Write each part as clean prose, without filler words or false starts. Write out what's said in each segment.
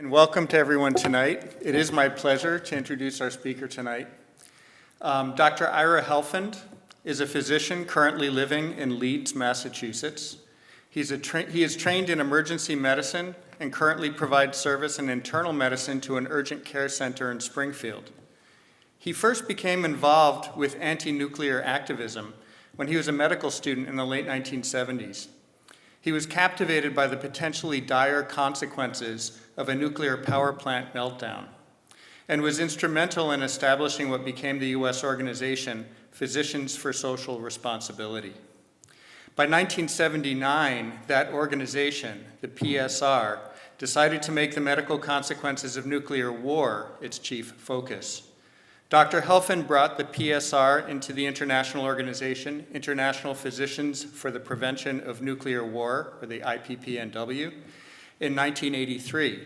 And welcome to everyone tonight. It is my pleasure to introduce our speaker tonight. Dr. Ira Helfand is a physician currently living in Leeds, Massachusetts. He is trained in emergency medicine and currently provides service in internal medicine to an urgent care center in Springfield. He first became involved with anti-nuclear activism when he was a medical student in the late 1970s. He was captivated by the potentially dire consequences of a nuclear power plant meltdown and was instrumental in establishing what became the U.S. organization, Physicians for Social Responsibility. By 1979, that organization, the PSR, decided to make the medical consequences of nuclear war its chief focus. Dr. Helfand brought the PSR into the international organization, International Physicians for the Prevention of Nuclear War, or the IPPNW, in 1983.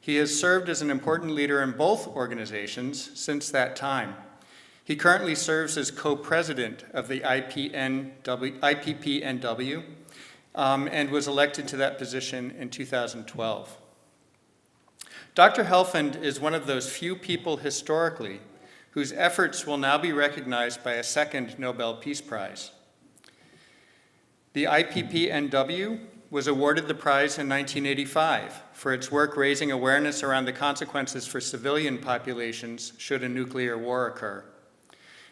He has served as an important leader in both organizations since that time. He currently serves as co-president of the IPPNW and was elected to that position in 2012. Dr. Helfand is one of those few people historically whose efforts will now be recognized by a second Nobel Peace Prize. The IPPNW was awarded the prize in 1985 for its work raising awareness around the consequences for civilian populations should a nuclear war occur.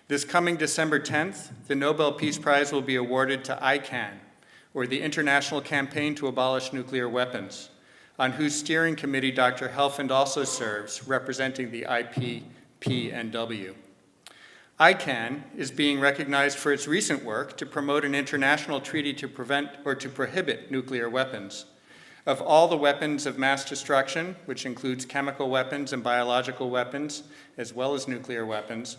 This coming December 10th, the Nobel Peace Prize will be awarded to ICAN, or the International Campaign to Abolish Nuclear Weapons, on whose steering committee Dr. Helfand also serves, representing the IPPNW. ICAN is being recognized for its recent work to promote an international treaty to prevent or to prohibit nuclear weapons. Of all the weapons of mass destruction, which includes chemical weapons and biological weapons, as well as nuclear weapons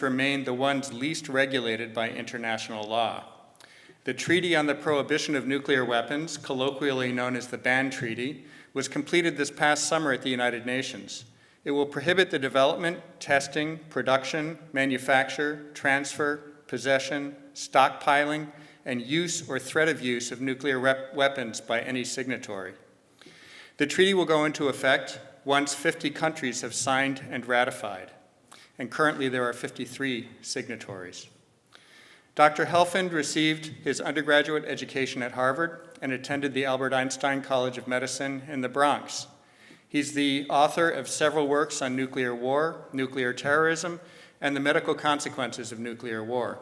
remain the ones least regulated by international law. The Treaty on the Prohibition of Nuclear Weapons, colloquially known as the Ban Treaty, was completed this past summer at the United Nations. It will prohibit the development, testing, production, manufacture, transfer, possession, stockpiling, and use or threat of use of nuclear weapons by any signatory. The treaty will go into effect once 50 countries have signed and ratified, and currently there are 53 signatories. Dr. Helfand received his undergraduate education at Harvard and attended the Albert Einstein College of Medicine in the Bronx. He's the author of several works on nuclear war, nuclear terrorism, and the medical consequences of nuclear war,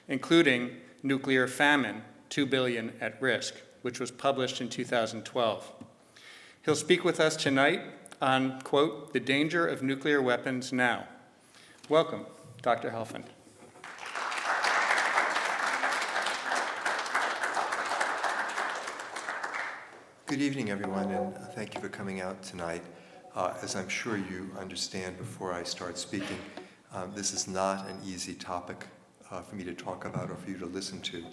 including Nuclear Famine, 2 Billion at Risk, which was published in 2012. He'll speak with us tonight on, quote, the danger of nuclear weapons now. Welcome, Dr. Helfand. Good evening, everyone, and thank you for coming out tonight. As I'm sure you understand before I start speaking, this is not an easy topic for me to talk about or for you to listen to,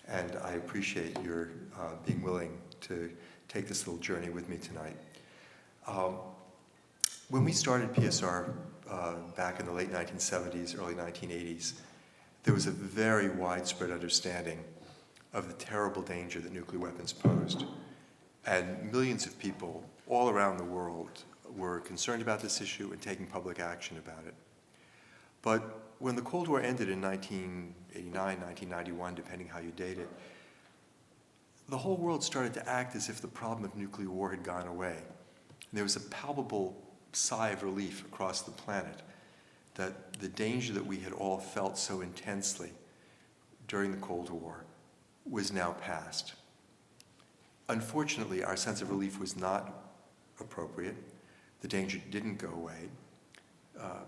and I appreciate your being willing to take this little journey with me tonight. When we started PSR back in the late 1970s, early 1980s, there was a very widespread understanding of the terrible danger that nuclear weapons posed. And millions of people all around the world were concerned about this issue and taking public action about it. But when the Cold War ended in 1989, 1991, depending how you date it, the whole world started to act as if the problem of nuclear war had gone away. And there was a palpable sigh of relief across the planet that the danger that we had all felt so intensely during the Cold War was now past. Unfortunately, our sense of relief was not appropriate. The danger didn't go away.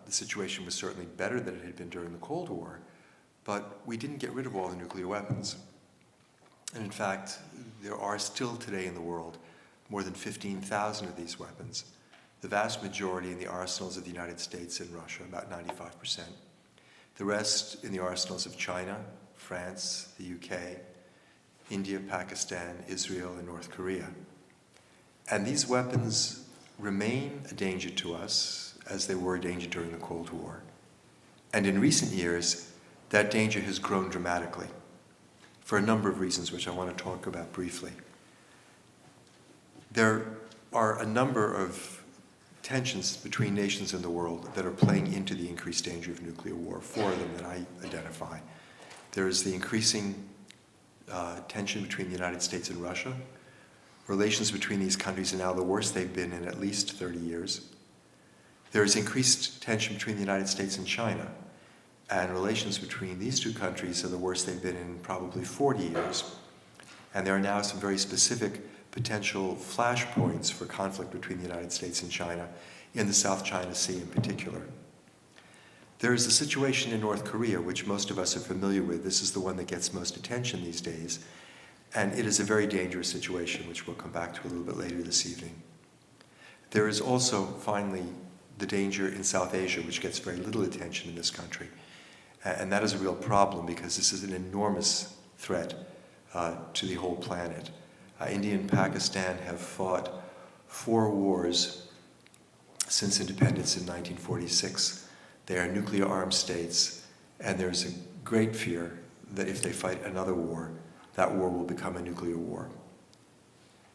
The situation was certainly better than it had been during the Cold War, but we didn't get rid of all the nuclear weapons. And in fact, there are still today in the world more than 15,000 of these weapons, the vast majority in the arsenals of the United States and Russia, about 95%. The rest in the arsenals of China, France, the UK, India, Pakistan, Israel, and North Korea. And these weapons remain a danger to us as they were a danger during the Cold War. And in recent years, that danger has grown dramatically for a number of reasons which I want to talk about briefly. There are a number of tensions between nations in the world that are playing into the increased danger of nuclear war. Four of them that I identify. There is the increasing tension between the United States and Russia. Relations between these countries are now the worst they've been in at least 30 years. There is increased tension between the United States and China, and relations between these two countries are the worst they've been in probably 40 years. And there are now some very specific potential flashpoints for conflict between the United States and China, in the South China Sea in particular. There is the situation in North Korea, which most of us are familiar with. This is the one that gets most attention these days. And it is a very dangerous situation, which we'll come back to a little bit later this evening. There is also, finally, the danger in South Asia, which gets very little attention in this country. And that is a real problem because this is an enormous threat to the whole planet. India and Pakistan have fought 4 wars since independence in 1946. They are nuclear-armed states, and there's a great fear that if they fight another war, that war will become a nuclear war.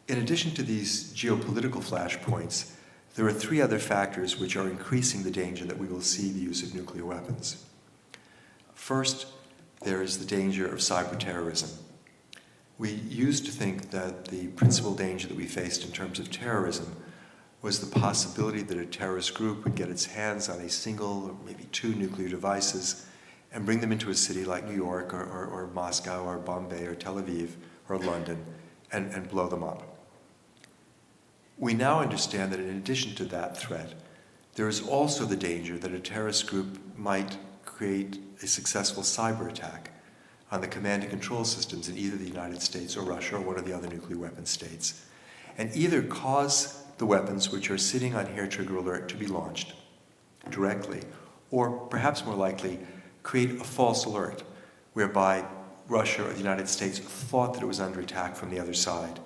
In addition to these geopolitical flashpoints, there are 3 other factors which are increasing the danger that we will see the use of nuclear weapons. First, there is the danger of cyber terrorism. We used to think that the principal danger that we faced in terms of terrorism was the possibility that a terrorist group would get its hands on a single or maybe 2 nuclear devices and bring them into a city like New York or Moscow or Bombay or Tel Aviv or London and blow them up. We now understand that in addition to that threat, there is also the danger that a terrorist group might create a successful cyber attack on the command and control systems in either the United States or Russia or one of the other nuclear weapon states, and either cause the weapons which are sitting on hair trigger alert to be launched directly, or perhaps more likely, create a false alert whereby Russia or the United States thought that it was under attack from the other side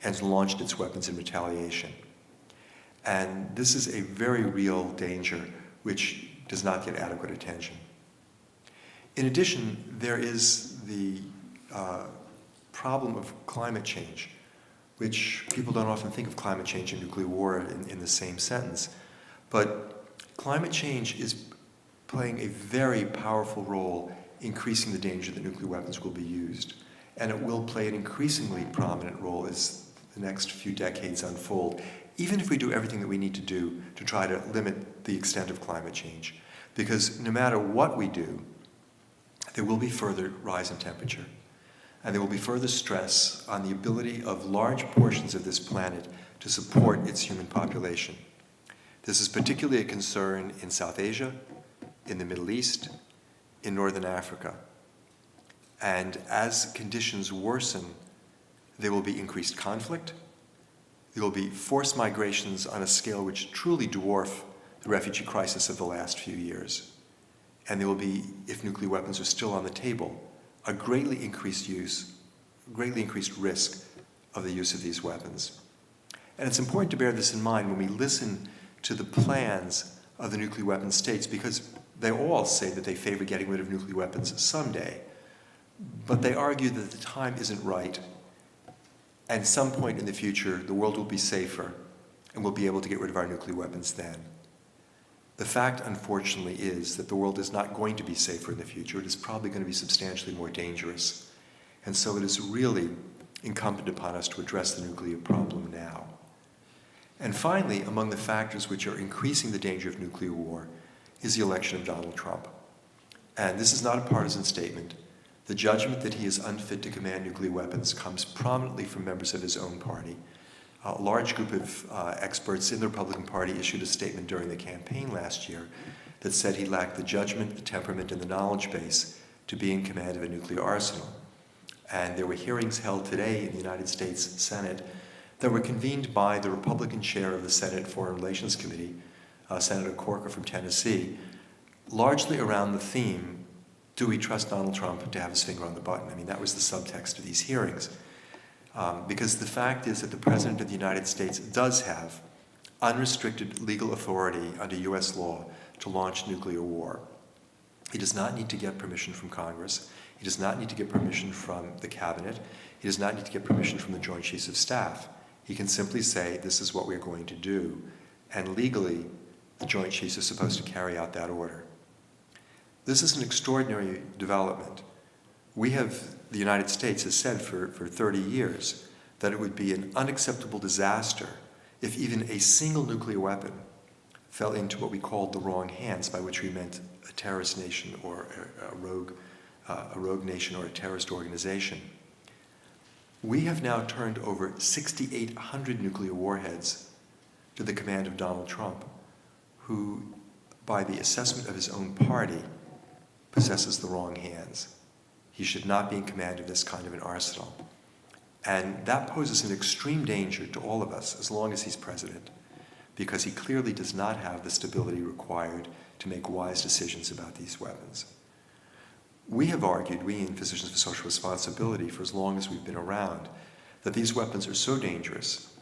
and launched its weapons in retaliation. And this is a very real danger which does not get adequate attention. In addition, there is the problem of climate change, which people don't often think of climate change and nuclear war in the same sentence. But climate change is playing a very powerful role increasing the danger that nuclear weapons will be used. And it will play an increasingly prominent role as the next few decades unfold, even if we do everything that we need to do to try to limit the extent of climate change. Because no matter what we do, there will be further rise in temperature. And there will be further stress on the ability of large portions of this planet to support its human population. This is particularly a concern in South Asia, in the Middle East, in Northern Africa. And as conditions worsen, there will be increased conflict. There will be forced migrations on a scale which truly dwarf the refugee crisis of the last few years. And there will be, if nuclear weapons are still on the table, a greatly increased risk of the use of these weapons. And it's important to bear this in mind when we listen to the plans of the nuclear weapon states, because they all say that they favor getting rid of nuclear weapons someday. But they argue that the time isn't right, and at some point in the future, the world will be safer, and we'll be able to get rid of our nuclear weapons then. The fact, unfortunately, is that the world is not going to be safer in the future. It is probably going to be substantially more dangerous. And so it is really incumbent upon us to address the nuclear problem now. And finally, among the factors which are increasing the danger of nuclear war is the election of Donald Trump. And this is not a partisan statement. The judgment that he is unfit to command nuclear weapons comes prominently from members of his own party. A large group of experts in the Republican Party issued a statement during the campaign last year that said he lacked the judgment, the temperament, and the knowledge base to be in command of a nuclear arsenal. And there were hearings held today in the United States Senate that were convened by the Republican chair of the Senate Foreign Relations Committee, Senator Corker from Tennessee, largely around the theme, do we trust Donald Trump to have his finger on the button? I mean, that was the subtext of these hearings. Because the fact is that the President of the United States does have unrestricted legal authority under U.S. law to launch nuclear war. He does not need to get permission from Congress. He does not need to get permission from the Cabinet. He does not need to get permission from the Joint Chiefs of Staff. He can simply say, this is what we're going to do, and legally, the Joint Chiefs are supposed to carry out that order. This is an extraordinary development. The United States has said for 30 years that it would be an unacceptable disaster if even a single nuclear weapon fell into what we called the wrong hands, by which we meant a terrorist nation or a rogue nation or a terrorist organization. We have now turned over 6,800 nuclear warheads to the command of Donald Trump, who, by the assessment of his own party, possesses the wrong hands. He should not be in command of this kind of an arsenal. And that poses an extreme danger to all of us as long as he's president, because he clearly does not have the stability required to make wise decisions about these weapons. We have argued, we in Physicians for Social Responsibility, for as long as we've been around, that these weapons are so dangerous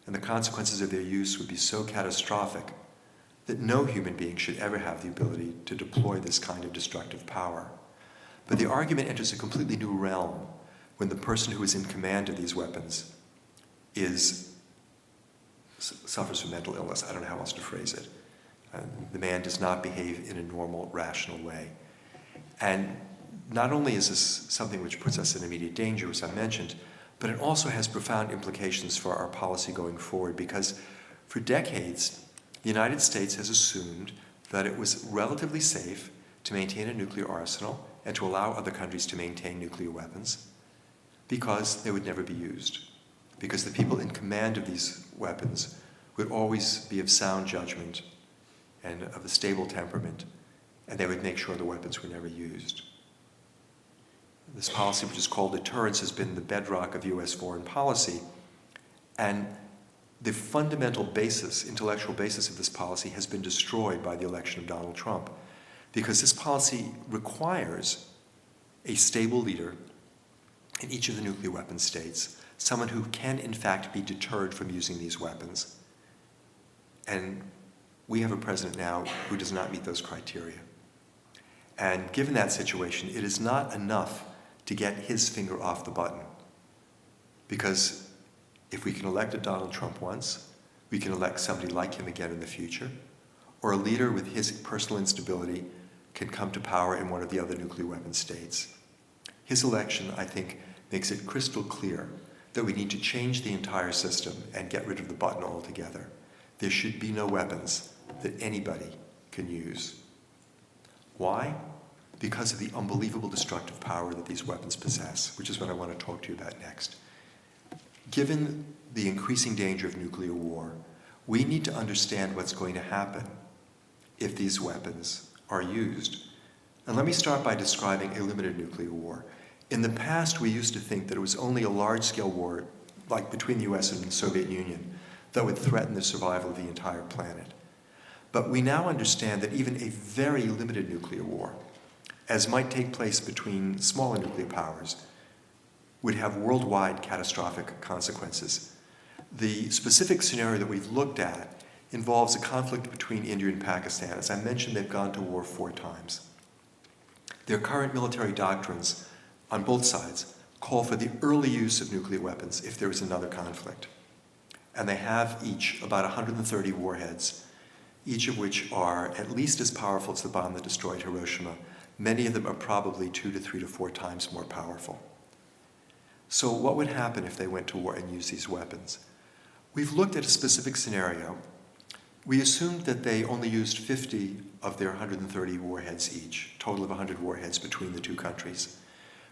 and the consequences of their use would be so catastrophic that no human being should ever have the ability to deploy this kind of destructive power. But the argument enters a completely new realm when the person who is in command of these weapons suffers from mental illness. I don't know how else to phrase it. The man does not behave in a normal, rational way. And not only is this something which puts us in immediate danger, as I mentioned, but it also has profound implications for our policy going forward, because for decades, the United States has assumed that it was relatively safe to maintain a nuclear arsenal and to allow other countries to maintain nuclear weapons because they would never be used, because the people in command of these weapons would always be of sound judgment and of a stable temperament, and they would make sure the weapons were never used. This policy, which is called deterrence, has been the bedrock of U.S. foreign policy, and the fundamental basis, intellectual basis of this policy has been destroyed by the election of Donald Trump, because this policy requires a stable leader in each of the nuclear weapon states, someone who can in fact be deterred from using these weapons. And we have a president now who does not meet those criteria. And given that situation, it is not enough to get his finger off the button, because if we can elect a Donald Trump once, we can elect somebody like him again in the future, or a leader with his personal instability can come to power in one of the other nuclear weapon states. His election, I think, makes it crystal clear that we need to change the entire system and get rid of the button altogether. There should be no weapons that anybody can use. Why? Because of the unbelievable destructive power that these weapons possess, which is what I want to talk to you about next. Given the increasing danger of nuclear war, we need to understand what's going to happen if these weapons are used. And let me start by describing a limited nuclear war. In the past, we used to think that it was only a large-scale war, like between the US and the Soviet Union, that would threaten the survival of the entire planet. But we now understand that even a very limited nuclear war, as might take place between smaller nuclear powers, would have worldwide catastrophic consequences. The specific scenario that we've looked at involves a conflict between India and Pakistan. As I mentioned, they've gone to war 4 times. Their current military doctrines on both sides call for the early use of nuclear weapons if there is another conflict. And they have each about 130 warheads, each of which are at least as powerful as the bomb that destroyed Hiroshima. Many of them are probably 2 to 3 to 4 times more powerful. So what would happen if they went to war and used these weapons? We've looked at a specific scenario. We assumed that they only used 50 of their 130 warheads each, total of 100 warheads between the two countries.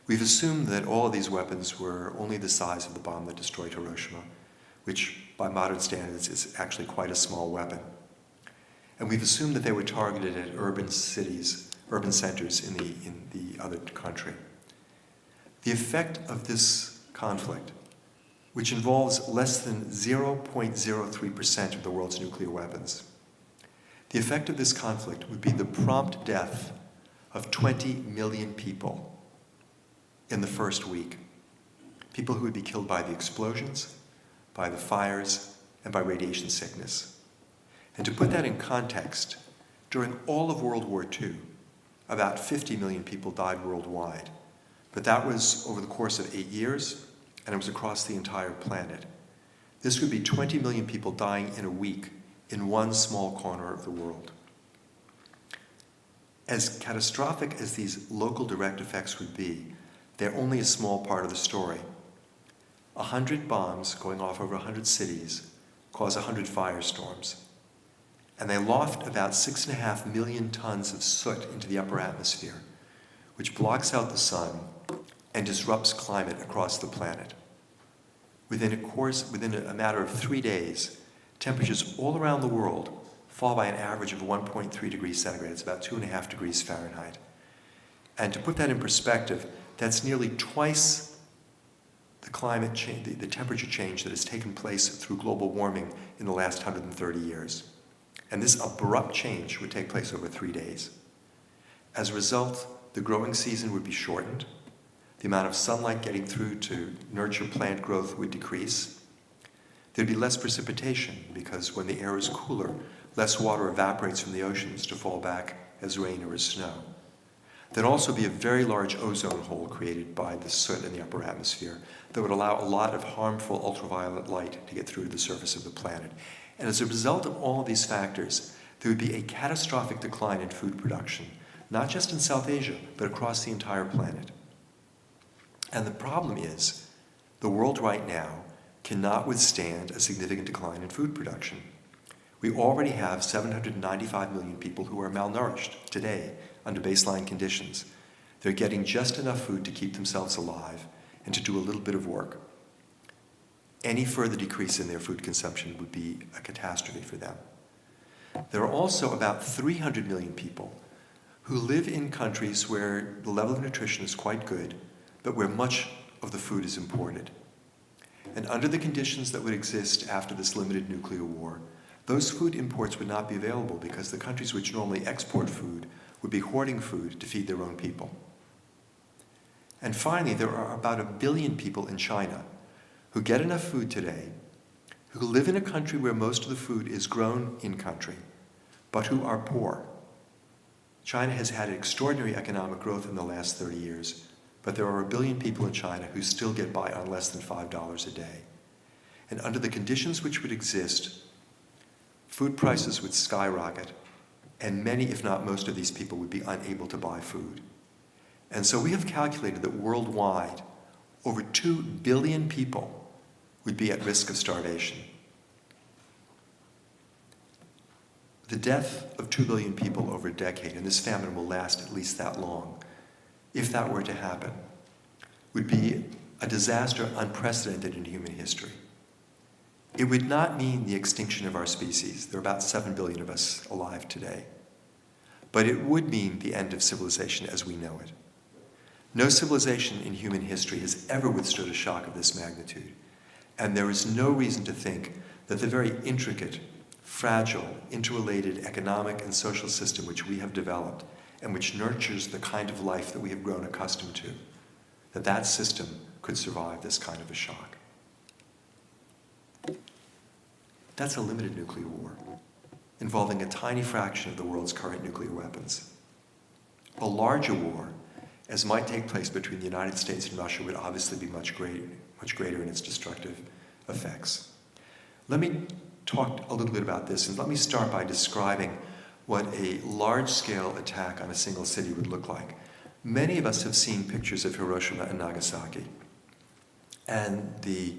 We've assumed that all of these weapons were only the size of the bomb that destroyed Hiroshima, which by modern standards is actually quite a small weapon. And we've assumed that they were targeted at urban cities, urban centers in the other country. The effect of this conflict, which involves less than 0.03% of the world's nuclear weapons, the effect of this conflict would be the prompt death of 20 million people in the first week. People who would be killed by the explosions, by the fires, and by radiation sickness. And to put that in context, during all of World War II, about 50 million people died worldwide. But that was over the course of 8 years, and it was across the entire planet. This would be 20 million people dying in a week in one small corner of the world. As catastrophic as these local direct effects would be, they're only a small part of the story. 100 bombs going off over 100 cities cause 100 firestorms. And they loft about 6.5 million tons of soot into the upper atmosphere, which blocks out the sun and disrupts climate across the planet. Within a matter of 3 days, temperatures all around the world fall by an average of 1.3 degrees centigrade. It's about 2.5 degrees Fahrenheit. And to put that in perspective, that's nearly twice the climate change, the temperature change that has taken place through global warming in the last 130 years. And this abrupt change would take place over 3 days. As a result, the growing season would be shortened. The amount of sunlight getting through to nurture plant growth would decrease. There'd be less precipitation because when the air is cooler, less water evaporates from the oceans to fall back as rain or as snow. There'd also be a very large ozone hole created by the soot in the upper atmosphere that would allow a lot of harmful ultraviolet light to get through to the surface of the planet. And as a result of all of these factors, there would be a catastrophic decline in food production, not just in South Asia, but across the entire planet. And the problem is, the world right now cannot withstand a significant decline in food production. We already have 795 million people who are malnourished today under baseline conditions. They're getting just enough food to keep themselves alive and to do a little bit of work. Any further decrease in their food consumption would be a catastrophe for them. There are also about 300 million people who live in countries where the level of nutrition is quite good, but where much of the food is imported. And under the conditions that would exist after this limited nuclear war, those food imports would not be available because the countries which normally export food would be hoarding food to feed their own people. And finally, there are about 1 billion people in China who get enough food today, who live in a country where most of the food is grown in country, but who are poor. China has had extraordinary economic growth in the last 30 years, but there are 1 billion people in China who still get by on less than $5 a day. And under the conditions which would exist, food prices would skyrocket, and many, if not most of these people would be unable to buy food. And so we have calculated that worldwide, over 2 billion people would be at risk of starvation. The death of 2 billion people over a decade, and this famine will last at least that long, if that were to happen, would be a disaster unprecedented in human history. It would not mean the extinction of our species. There are about 7 billion of us alive today. But it would mean the end of civilization as we know it. No civilization in human history has ever withstood a shock of this magnitude. And there is no reason to think that the very intricate, fragile, interrelated economic and social system which we have developed and which nurtures the kind of life that we have grown accustomed to, that that system could survive this kind of a shock. That's a limited nuclear war, involving a tiny fraction of the world's current nuclear weapons. A larger war, as might take place between the United States and Russia, would obviously be much greater in its destructive effects. Let me talk a little bit about this, and let me start by describing what a large-scale attack on a single city would look like. Many of us have seen pictures of Hiroshima and Nagasaki, and the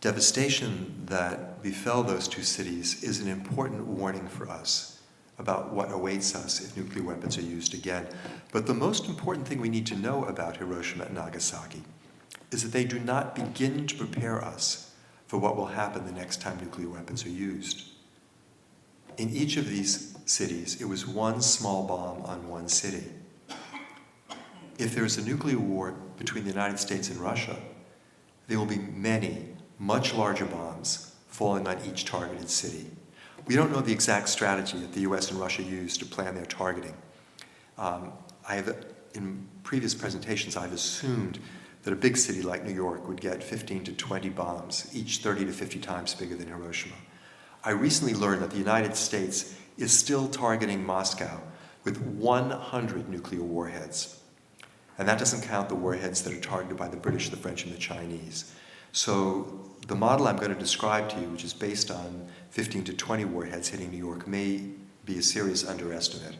devastation that befell those two cities is an important warning for us about what awaits us if nuclear weapons are used again. But the most important thing we need to know about Hiroshima and Nagasaki is that they do not begin to prepare us for what will happen the next time nuclear weapons are used. In each of these cities, it was one small bomb on one city. If there is a nuclear war between the United States and Russia, there will be many, much larger bombs falling on each targeted city. We don't know the exact strategy that the US and Russia used to plan their targeting. In previous presentations, I've assumed that a big city like New York would get 15 to 20 bombs, each 30 to 50 times bigger than Hiroshima. I recently learned that the United States is still targeting Moscow with 100 nuclear warheads. And that doesn't count the warheads that are targeted by the British, the French, and the Chinese. So the model I'm going to describe to you, which is based on 15 to 20 warheads hitting New York, may be a serious underestimate.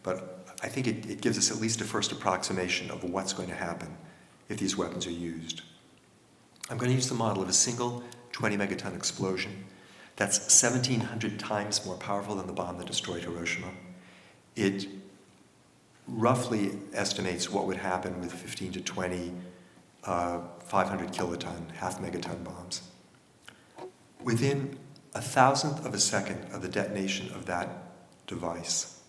But I think it gives us at least a first approximation of what's going to happen if these weapons are used. I'm going to use the model of a single 20 megaton explosion. That's 1,700 times more powerful than the bomb that destroyed Hiroshima. It roughly estimates what would happen with 15 to 20 500 kiloton, half megaton bombs. Within 1,000th of a second of the detonation of that device,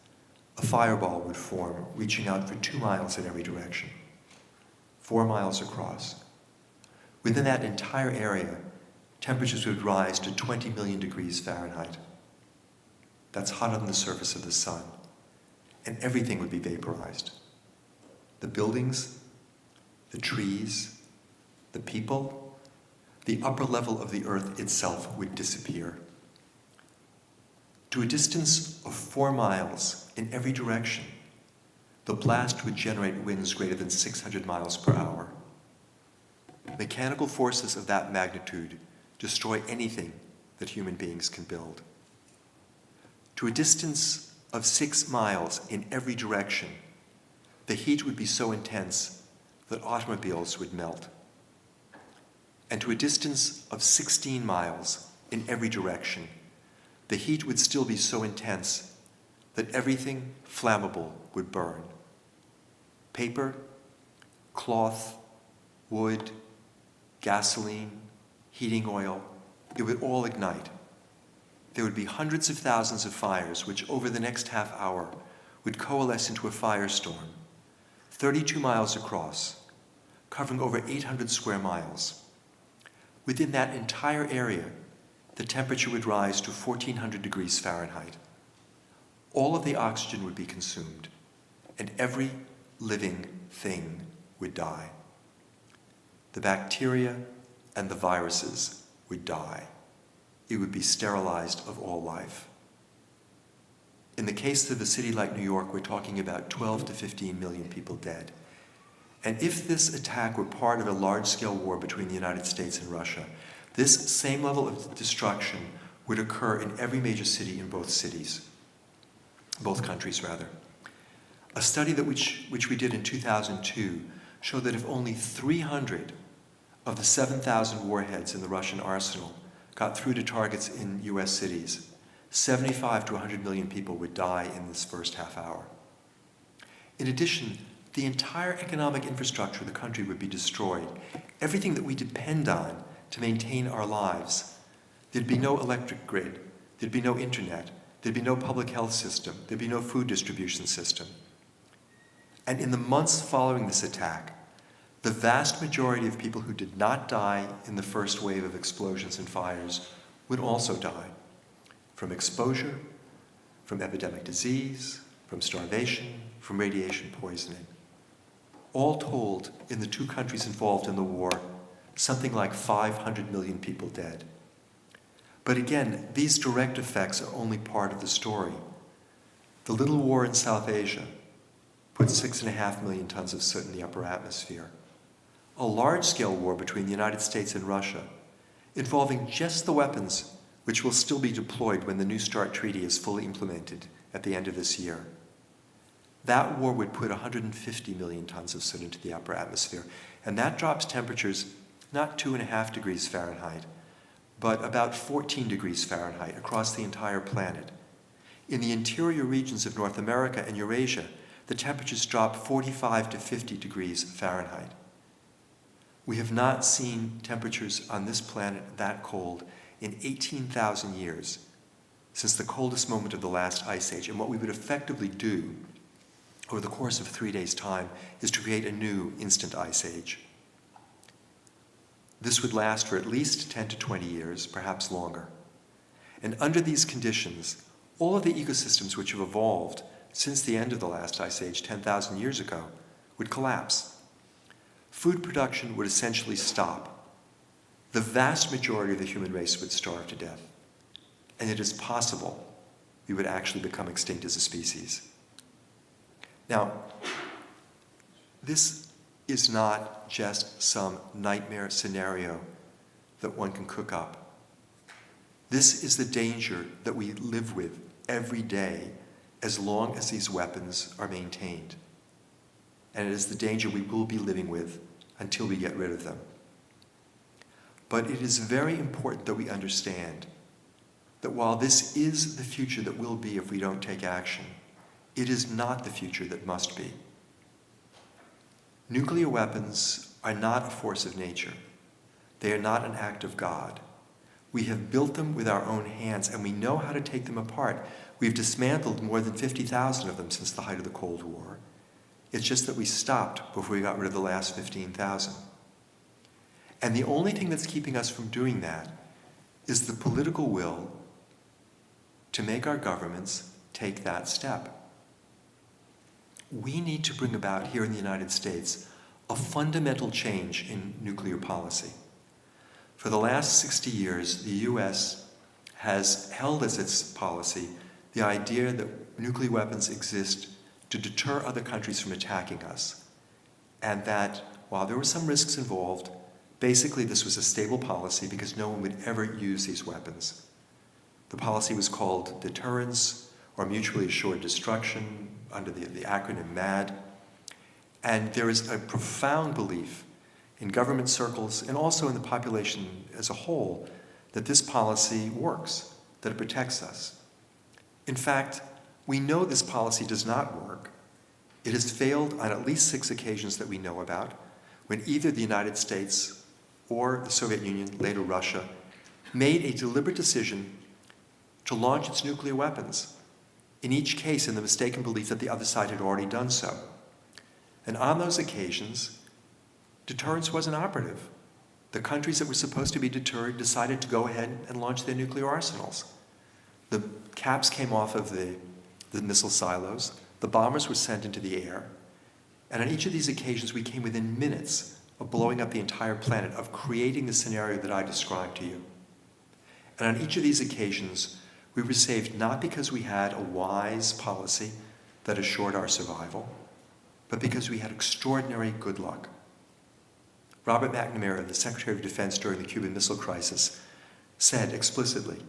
a fireball would form, reaching out for 2 miles in every direction, 4 miles across. Within that entire area, temperatures would rise to 20 million degrees Fahrenheit. That's hotter than the surface of the sun. And everything would be vaporized. The buildings, the trees, the people, the upper level of the earth itself would disappear. To a distance of 4 miles in every direction, the blast would generate winds greater than 600 miles per hour. Mechanical forces of that magnitude destroy anything that human beings can build. To a distance of 6 miles in every direction, the heat would be so intense that automobiles would melt. And to a distance of 16 miles in every direction, the heat would still be so intense that everything flammable would burn. Paper, cloth, wood, gasoline, heating oil, it would all ignite. There would be hundreds of thousands of fires which over the next half hour would coalesce into a firestorm, 32 miles across, covering over 800 square miles. Within that entire area, the temperature would rise to 1,400 degrees Fahrenheit. All of the oxygen would be consumed, and every living thing would die. The bacteria and the viruses would die. It would be sterilized of all life. In the case of a city like New York, we're talking about 12 to 15 million people dead. And if this attack were part of a large-scale war between the United States and Russia, this same level of destruction would occur in every major city in both countries. A study which we did in 2002 showed that if only 300 of the 7,000 warheads in the Russian arsenal got through to targets in US cities, 75 to 100 million people would die in this first half hour. In addition, the entire economic infrastructure of the country would be destroyed. Everything that we depend on to maintain our lives. There'd be no electric grid. There'd be no internet. There'd be no public health system. There'd be no food distribution system. And in the months following this attack, the vast majority of people who did not die in the first wave of explosions and fires would also die from exposure, from epidemic disease, from starvation, from radiation poisoning. All told, in the 2 countries involved in the war, something like 500 million people dead. But again, these direct effects are only part of the story. The little war in South Asia put 6.5 million tons of soot in the upper atmosphere. A large-scale war between the United States and Russia, involving just the weapons which will still be deployed when the New START Treaty is fully implemented at the end of this year. That war would put 150 million tons of soot into the upper atmosphere, and that drops temperatures not 2.5 degrees Fahrenheit, but about 14 degrees Fahrenheit across the entire planet. In the interior regions of North America and Eurasia, the temperatures drop 45 to 50 degrees Fahrenheit. We have not seen temperatures on this planet that cold in 18,000 years, since the coldest moment of the last ice age. And what we would effectively do over the course of 3 days' time is to create a new instant ice age. This would last for at least 10 to 20 years, perhaps longer. And under these conditions, all of the ecosystems which have evolved since the end of the last ice age 10,000 years ago would collapse. Food production would essentially stop. The vast majority of the human race would starve to death. And it is possible we would actually become extinct as a species. Now, this is not just some nightmare scenario that one can cook up. This is the danger that we live with every day as long as these weapons are maintained. And it is the danger we will be living with until we get rid of them. But it is very important that we understand that while this is the future that will be if we don't take action, it is not the future that must be. Nuclear weapons are not a force of nature. They are not an act of God. We have built them with our own hands, and we know how to take them apart. We've dismantled more than 50,000 of them since the height of the Cold War. It's just that we stopped before we got rid of the last 15,000. And the only thing that's keeping us from doing that is the political will to make our governments take that step. We need to bring about here in the United States a fundamental change in nuclear policy. For the last 60 years, the US has held as its policy the idea that nuclear weapons exist to deter other countries from attacking us, and that while there were some risks involved, basically this was a stable policy because no one would ever use these weapons. The policy was called deterrence or mutually assured destruction under the acronym MAD. And there is a profound belief in government circles and also in the population as a whole that this policy works, that it protects us. In fact, we know this policy does not work. It has failed on at least 6 occasions that we know about, when either the United States or the Soviet Union, later Russia, made a deliberate decision to launch its nuclear weapons, in each case in the mistaken belief that the other side had already done so. And on those occasions, deterrence wasn't operative. The countries that were supposed to be deterred decided to go ahead and launch their nuclear arsenals. The caps came off of the missile silos, the bombers were sent into the air, and on each of these occasions we came within minutes of blowing up the entire planet, of creating the scenario that I described to you. And on each of these occasions, we were saved not because we had a wise policy that assured our survival, but because we had extraordinary good luck. Robert McNamara, the Secretary of Defense during the Cuban Missile Crisis, said explicitly,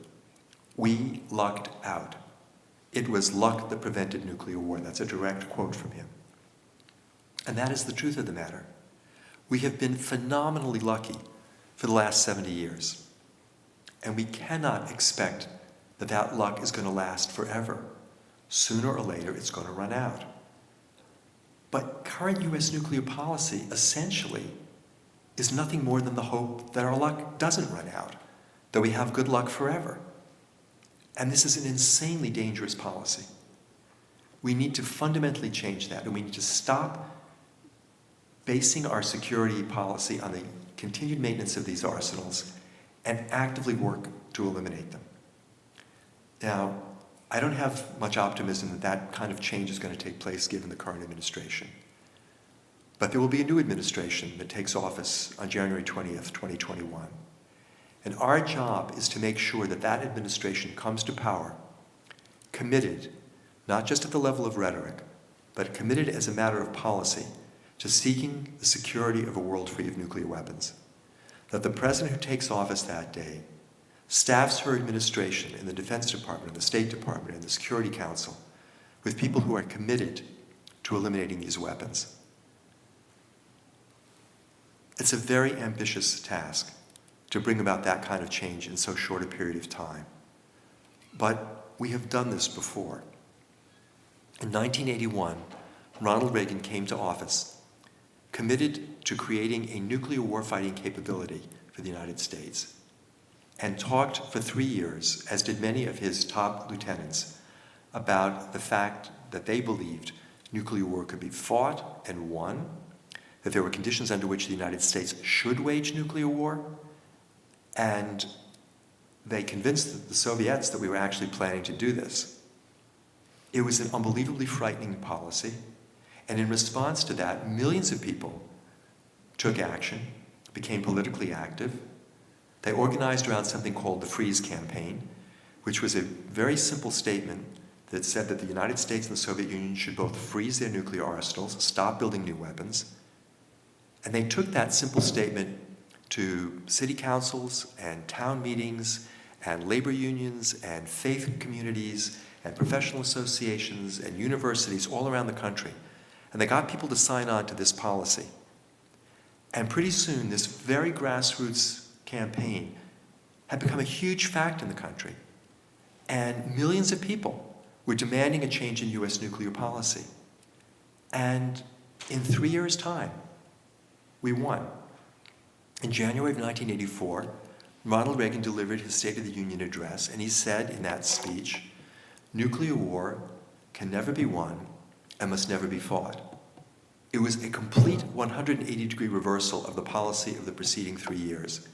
"We lucked out. It was luck that prevented nuclear war." That's a direct quote from him. And that is the truth of the matter. We have been phenomenally lucky for the last 70 years. And we cannot expect that that luck is going to last forever. Sooner or later, it's going to run out. But current US nuclear policy essentially is nothing more than the hope that our luck doesn't run out, that we have good luck forever. And this is an insanely dangerous policy. We need to fundamentally change that, and we need to stop basing our security policy on the continued maintenance of these arsenals and actively work to eliminate them. Now, I don't have much optimism that that kind of change is going to take place given the current administration. But there will be a new administration that takes office on January 20th, 2021. And our job is to make sure that that administration comes to power committed, not just at the level of rhetoric, but committed as a matter of policy to seeking the security of a world free of nuclear weapons. That the president who takes office that day staffs her administration in the Defense Department, in the State Department, and the Security Council with people who are committed to eliminating these weapons. It's a very ambitious task to bring about that kind of change in so short a period of time. But we have done this before. In 1981, Ronald Reagan came to office, committed to creating a nuclear warfighting capability for the United States, and talked for 3 years, as did many of his top lieutenants, about the fact that they believed nuclear war could be fought and won, that there were conditions under which the United States should wage nuclear war, and they convinced the Soviets that we were actually planning to do this. It was an unbelievably frightening policy, and in response to that, millions of people took action, became politically active. They organized around something called the Freeze Campaign, which was a very simple statement that said that the United States and the Soviet Union should both freeze their nuclear arsenals, stop building new weapons, And they took that simple statement to city councils and town meetings and labor unions and faith communities and professional associations and universities all around the country. And they got people to sign on to this policy. And pretty soon, this very grassroots campaign had become a huge fact in the country. And millions of people were demanding a change in US nuclear policy. And in 3 years' time, we won. In January of 1984, Ronald Reagan delivered his State of the Union address, and he said in that speech, "Nuclear war can never be won and must never be fought." It was a complete 180-degree reversal of the policy of the preceding 3 years.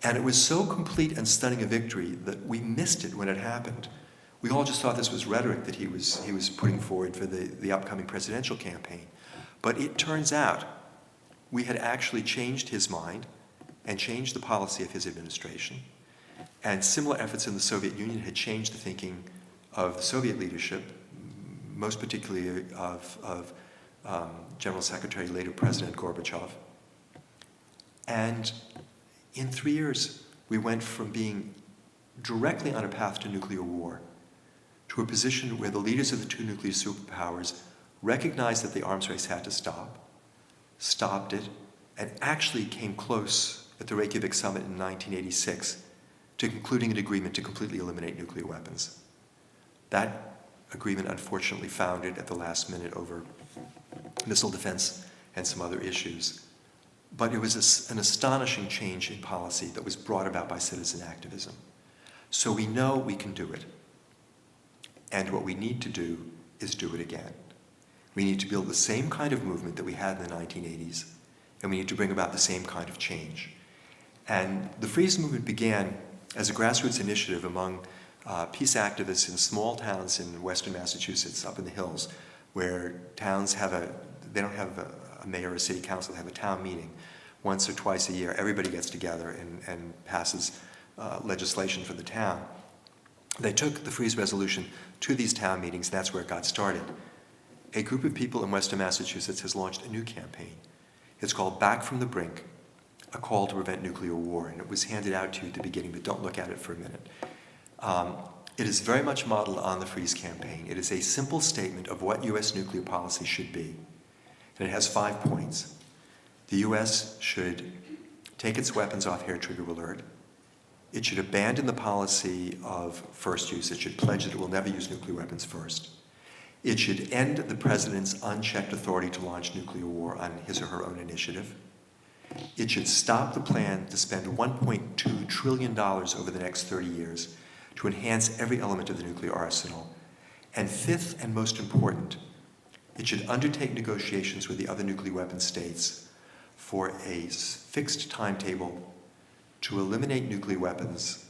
And it was so complete and stunning a victory that we missed it when it happened. We all just thought this was rhetoric that he was putting forward for the upcoming presidential campaign. But it turns out we had actually changed his mind and changed the policy of his administration. And similar efforts in the Soviet Union had changed the thinking of the Soviet leadership, most particularly of General Secretary, later President Gorbachev. And in 3 years, we went from being directly on a path to nuclear war to a position where the leaders of the two nuclear superpowers recognized that the arms race had to stop, stopped it, and actually came close at the Reykjavik summit in 1986 to concluding an agreement to completely eliminate nuclear weapons. That agreement unfortunately foundered at the last minute over missile defense and some other issues. But it was an astonishing change in policy that was brought about by citizen activism. So we know we can do it. And what we need to do is do it again. We need to build the same kind of movement that we had in the 1980s, and we need to bring about the same kind of change. And the Freeze movement began as a grassroots initiative among peace activists in small towns in western Massachusetts, up in the hills, where towns they don't have a mayor or a city council, they have a town meeting once or twice a year. Everybody gets together and passes legislation for the town. They took the Freeze resolution to these town meetings, and that's where it got started. A group of people in western Massachusetts has launched a new campaign. It's called Back from the Brink, a call to prevent nuclear war, and it was handed out to you at the beginning, but don't look at it for a minute. It is very much modeled on the Freeze campaign. It is a simple statement of what U.S. nuclear policy should be, and it has 5 points. The U.S. should take its weapons off hair trigger alert. It should abandon the policy of first use. It should pledge that it will never use nuclear weapons first. It should end the president's unchecked authority to launch nuclear war on his or her own initiative. It should stop the plan to spend $1.2 trillion over the next 30 years to enhance every element of the nuclear arsenal. And fifth and most important, it should undertake negotiations with the other nuclear weapon states for a fixed timetable to eliminate nuclear weapons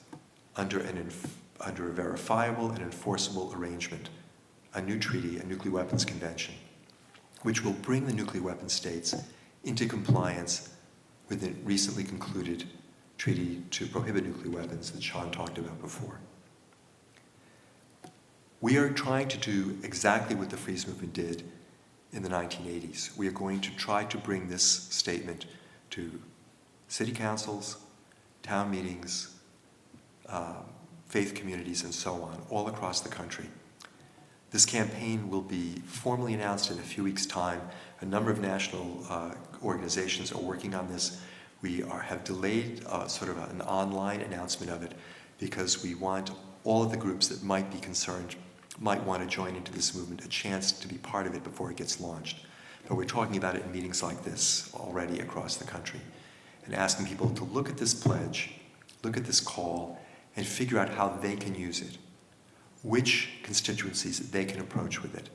under a verifiable and enforceable arrangement, a new treaty, a nuclear weapons convention, which will bring the nuclear weapon states into compliance with the recently concluded treaty to prohibit nuclear weapons that Sean talked about before. We are trying to do exactly what the Freeze movement did in the 1980s. We are going to try to bring this statement to city councils, town meetings, faith communities, and so on, all across the country. This campaign will be formally announced in a few weeks' time. A number of national organizations are working on this. We have delayed sort of an online announcement of it because we want all of the groups that might be concerned, might want to join into this movement, a chance to be part of it before it gets launched. But we're talking about it in meetings like this already across the country and asking people to look at this pledge, look at this call, and figure out how they can use it, which constituencies they can approach with it,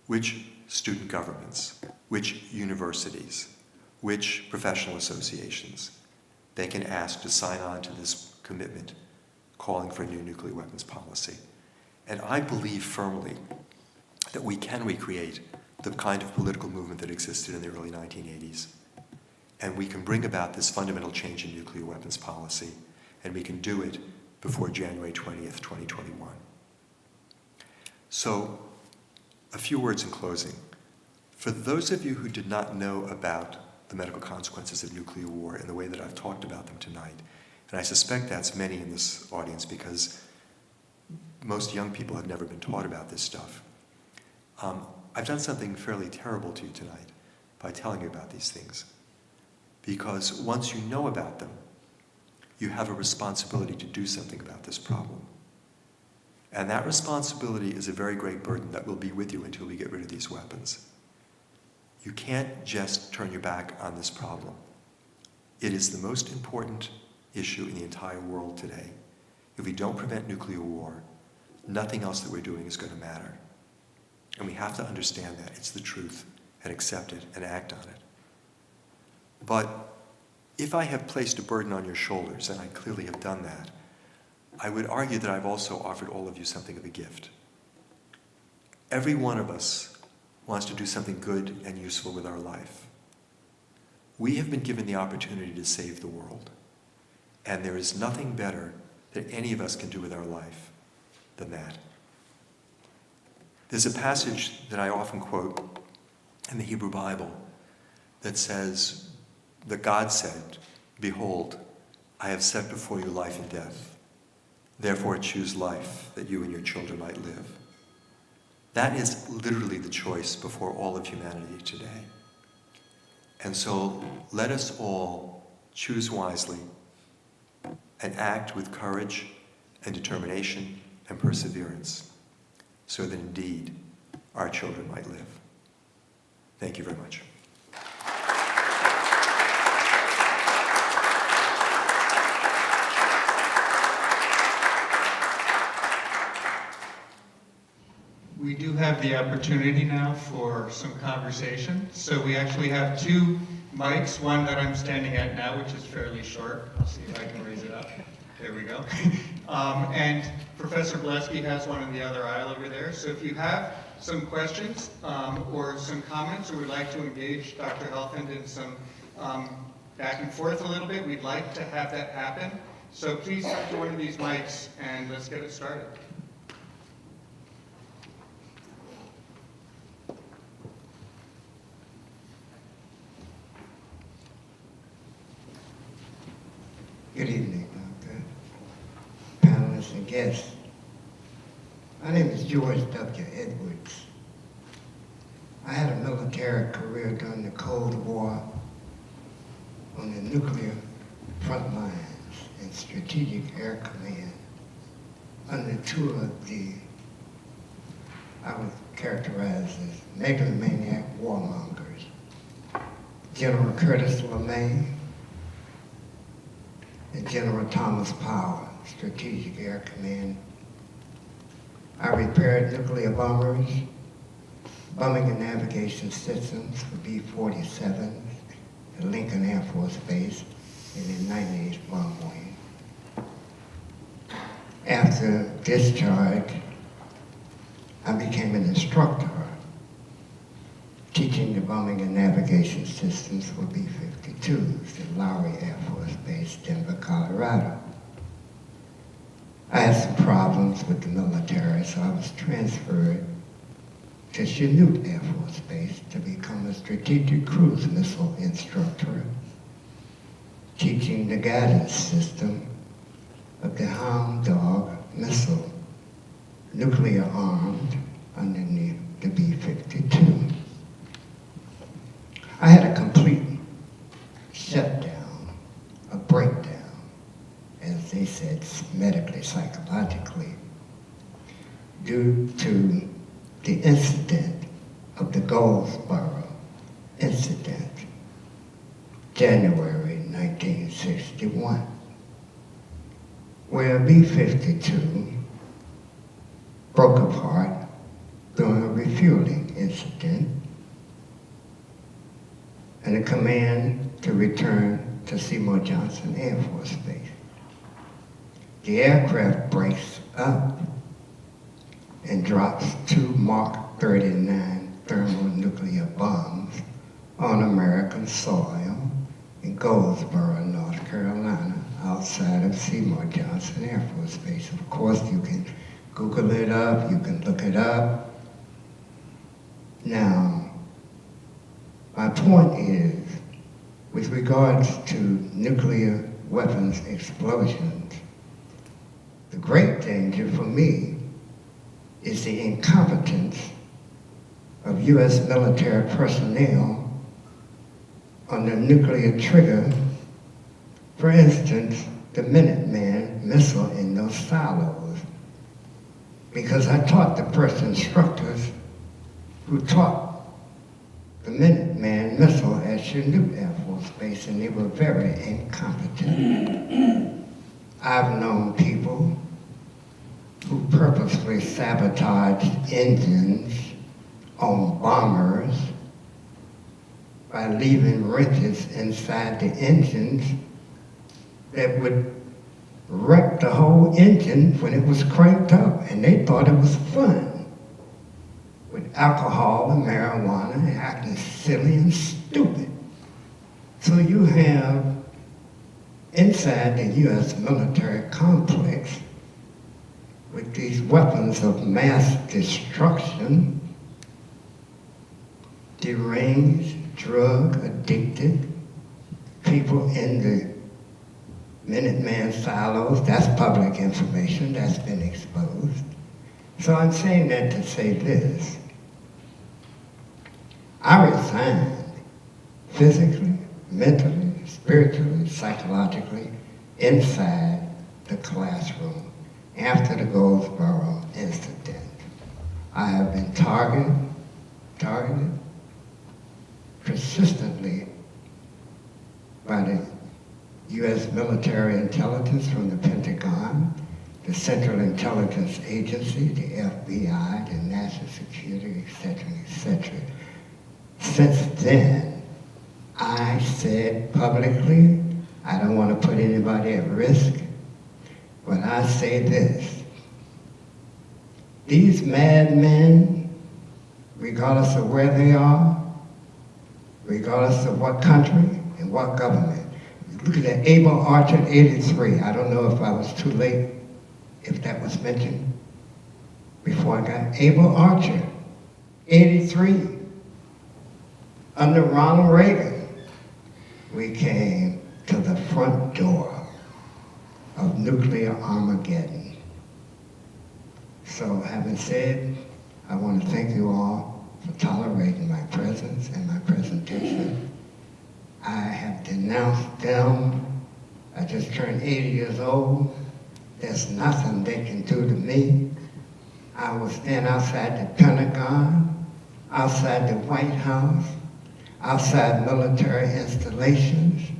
which student governments, which universities, which professional associations they can ask to sign on to this commitment calling for a new nuclear weapons policy. And I believe firmly that we can recreate the kind of political movement that existed in the early 1980s. And we can bring about this fundamental change in nuclear weapons policy, and we can do it before January 20th, 2021. So, a few words in closing. For those of you who did not know about the medical consequences of nuclear war in the way that I've talked about them tonight. And I suspect that's many in this audience because most young people have never been taught about this stuff. I've done something fairly terrible to you tonight by telling you about these things. Because once you know about them, you have a responsibility to do something about this problem. And that responsibility is a very great burden that will be with you until we get rid of these weapons. You can't just turn your back on this problem. It is the most important issue in the entire world today. If we don't prevent nuclear war, nothing else that we're doing is going to matter. And we have to understand that. It's the truth, and accept it, and act on it. But if I have placed a burden on your shoulders, and I clearly have done that, I would argue that I've also offered all of you something of a gift. Every one of us wants to do something good and useful with our life. We have been given the opportunity to save the world, and there is nothing better that any of us can do with our life than that. There's a passage that I often quote in the Hebrew Bible that says that God said, "Behold, I have set before you life and death. Therefore choose life, that you and your children might live." That is literally the choice before all of humanity today. And so let us all choose wisely and act with courage and determination and perseverance, so that indeed our children might live. Thank you very much. We do have the opportunity now for some conversation. So we actually have two mics, one that I'm standing at now, which is fairly short. I'll see if I can raise it up. There we go. And Professor Blesky has one in the other aisle over there. So if you have some questions or some comments, or would like to engage Dr. Helfand in some back and forth a little bit, we'd like to have that happen. So please come to one of these mics and let's get it started. Good evening, Doctor, panelists and guests. My name is George W. Edwards. I had a military career during the Cold War on the nuclear front lines and Strategic Air Command under two of the, I would characterize as megalomaniac warmongers, General Curtis LeMay and General Thomas Powell, Strategic Air Command. I repaired nuclear bombers, bombing and navigation systems for B-47 at Lincoln Air Force Base in the 98th Bomb Wing. After discharge, I became an instructor teaching the bombing and navigation systems for B-52s at Lowry Air Force Base, Denver, Colorado. I had some problems with the military, so I was transferred to Chanute Air Force Base to become a strategic cruise missile instructor, teaching the guidance system of the Hound Dog missile, nuclear armed underneath the B-52. I had a complete shutdown, a breakdown, as they said, medically, psychologically, due to the incident of the Goldsboro incident, January 1961, where a B-52 broke apart during a refueling incident and a command to return to Seymour Johnson Air Force Base. The aircraft breaks up and drops two Mark 39 thermonuclear bombs on American soil in Goldsboro, North Carolina, outside of Seymour Johnson Air Force Base. Of course, you can Google it up, you can look it up. Now, my point is with regards to nuclear weapons explosions, the great danger for me is the incompetence of U.S. military personnel on the nuclear trigger. For instance, the Minuteman missile in those silos. Because I taught the first instructors who taught the Minuteman missile at Quinnipiac Air Force Base, and they were very incompetent. I've known people who purposely sabotaged engines on bombers by leaving wrenches inside the engines that would wreck the whole engine when it was cranked up, and they thought it was fun. With alcohol and marijuana and acting silly and stupid. So you have inside the U.S. military complex with these weapons of mass destruction, deranged, drug-addicted people in the Minuteman silos. That's public information, that's been exposed. So I'm saying that to say this. I resigned physically, mentally, spiritually, psychologically, inside the classroom after the Goldsboro incident. I have been targeted persistently by the U.S. military intelligence from the Pentagon, the Central Intelligence Agency, the FBI, the National Security, etc., etc. Since then, I said publicly, I don't want to put anybody at risk, but I say this. These madmen, regardless of where they are, regardless of what country and what government, look at that Able Archer 83. I don't know if I was too late, if that was mentioned before I got Able Archer 83. Under Ronald Reagan, we came to the front door of nuclear Armageddon. So having said, I want to thank you all for tolerating my presence and my presentation. I have denounced them. I just turned 80 years old. There's nothing they can do to me. I will stand outside the Pentagon, outside the White House, outside military installations,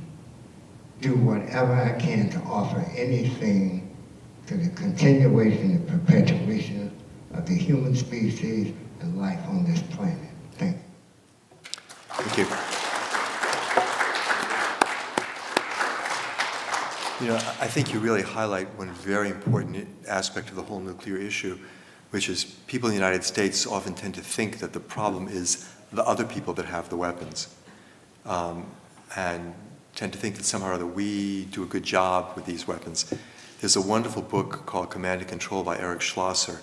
do whatever I can to offer anything to the continuation and perpetuation of the human species and life on this planet. Thank you. Thank you. You know, I think you really highlight one very important aspect of the whole nuclear issue, which is people in the United States often tend to think that the problem is the other people that have the weapons, and tend to think that somehow or other we do a good job with these weapons. There's a wonderful book called Command and Control by Eric Schlosser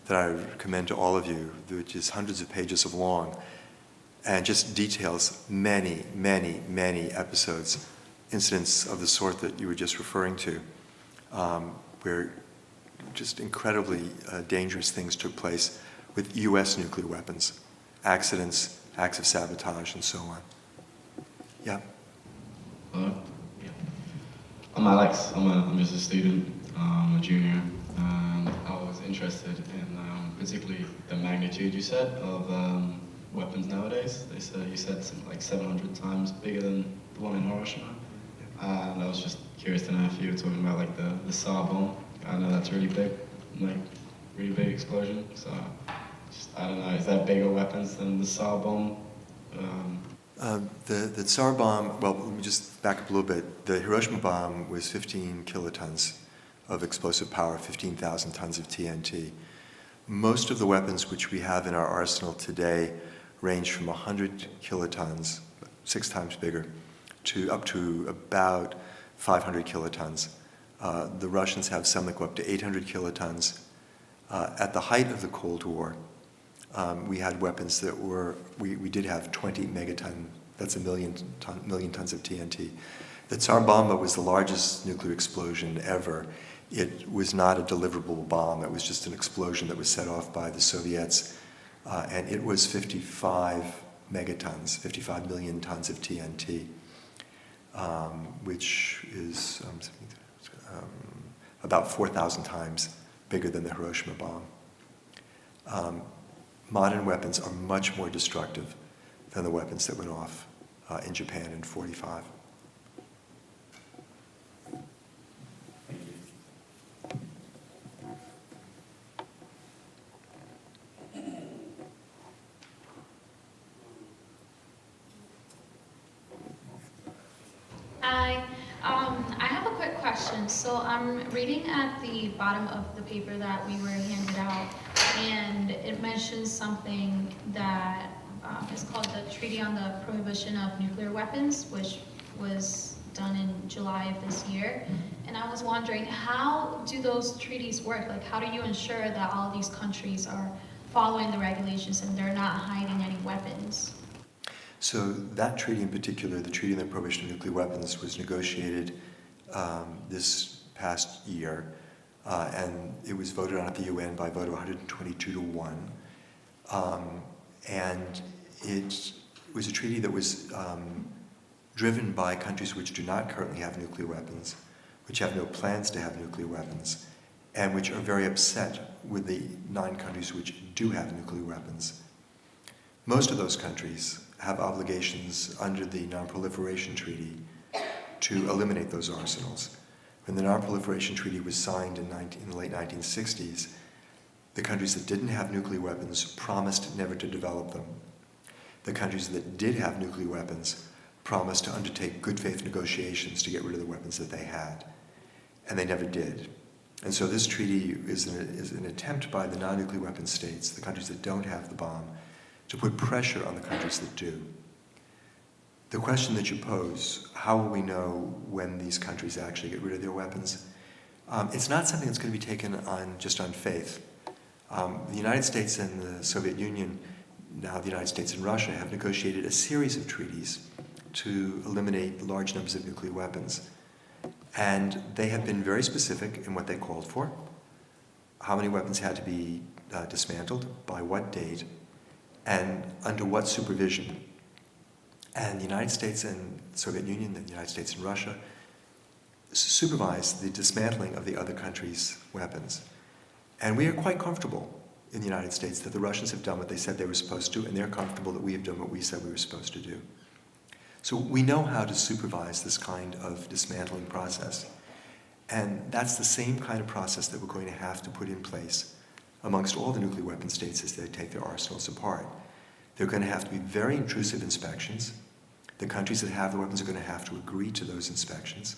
that I recommend to all of you, which is hundreds of pages of long, and just details many, many, many episodes, incidents of the sort that you were just referring to, where just incredibly dangerous things took place with US nuclear weapons, accidents, acts of sabotage, and so on. Yeah. Hello? Yeah. I'm Alex. I'm just a student, a junior, and I was interested in particularly the magnitude you said of weapons nowadays. You said something like 700 times bigger than the one in Hiroshima. And I was just curious to know if you were talking about like the SAR bomb. I know that's really big, like really big explosion. So I don't know, is that bigger weapons than the SAR bomb? The Tsar bomb, well, let me just back up a little bit. The Hiroshima bomb was 15 kilotons of explosive power, 15,000 tons of TNT. Most of the weapons which we have in our arsenal today range from 100 kilotons, 6 times bigger, to up to about 500 kilotons. The Russians have some that go up to 800 kilotons. At the height of the Cold War, we had weapons that were, we did have 20 megaton That's a million tons of TNT. The Tsar Bomba was the largest nuclear explosion ever. It was not a deliverable bomb. It was just an explosion that was set off by the Soviets, and it was 55 megatons, 55 million tons of TNT, which is about 4,000 times bigger than the Hiroshima bomb. Modern weapons are much more destructive than the weapons that went off in Japan in 1945. Hi. I have a quick question. So I'm reading at the bottom of the paper that we were handed out, and it mentions something that is called the Treaty on the Prohibition of Nuclear Weapons, which was done in July of this year. And I was wondering, how do those treaties work? Like, how do you ensure that all these countries are following the regulations and they're not hiding any weapons? So that treaty in particular, the Treaty on the Prohibition of Nuclear Weapons, was negotiated this past year, and it was voted on at the UN by a vote of 122 to 1. And it was a treaty that was driven by countries which do not currently have nuclear weapons, which have no plans to have nuclear weapons, and which are very upset with the 9 countries which do have nuclear weapons. Most of those countries have obligations under the Non-Proliferation Treaty to eliminate those arsenals. When the Non-Proliferation Treaty was signed in the late 1960s, the countries that didn't have nuclear weapons promised never to develop them. The countries that did have nuclear weapons promised to undertake good faith negotiations to get rid of the weapons that they had. And they never did. And so this treaty is an attempt by the non-nuclear weapon states, the countries that don't have the bomb, to put pressure on the countries that do. The question that you pose, how will we know when these countries actually get rid of their weapons? It's not something that's going to be taken just on faith. The United States and the Soviet Union, now the United States and Russia, have negotiated a series of treaties to eliminate large numbers of nuclear weapons. And they have been very specific in what they called for, how many weapons had to be dismantled, by what date, and under what supervision. And the United States and the Soviet Union, the United States and Russia, supervised the dismantling of the other countries' weapons. And we are quite comfortable in the United States that the Russians have done what they said they were supposed to, and they're comfortable that we have done what we said we were supposed to do. So we know how to supervise this kind of dismantling process. And that's the same kind of process that we're going to have to put in place amongst all the nuclear weapon states as they take their arsenals apart. There are going to have to be very intrusive inspections. The countries that have the weapons are going to have to agree to those inspections.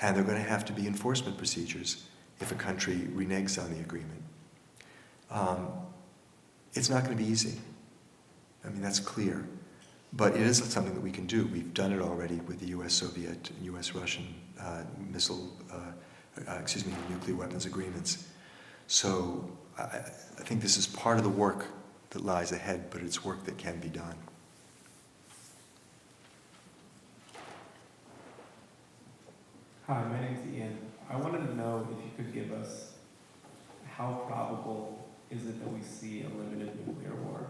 And there are going to have to be enforcement procedures if a country reneges on the agreement. It's not going to be easy. I mean, that's clear. But it is something that we can do. We've done it already with the US-Soviet and US-Russian nuclear weapons agreements. So I think this is part of the work that lies ahead, but it's work that can be done. Hi, my name's Ian. I wanted to know if you could give us how probable is it that we see a limited nuclear war?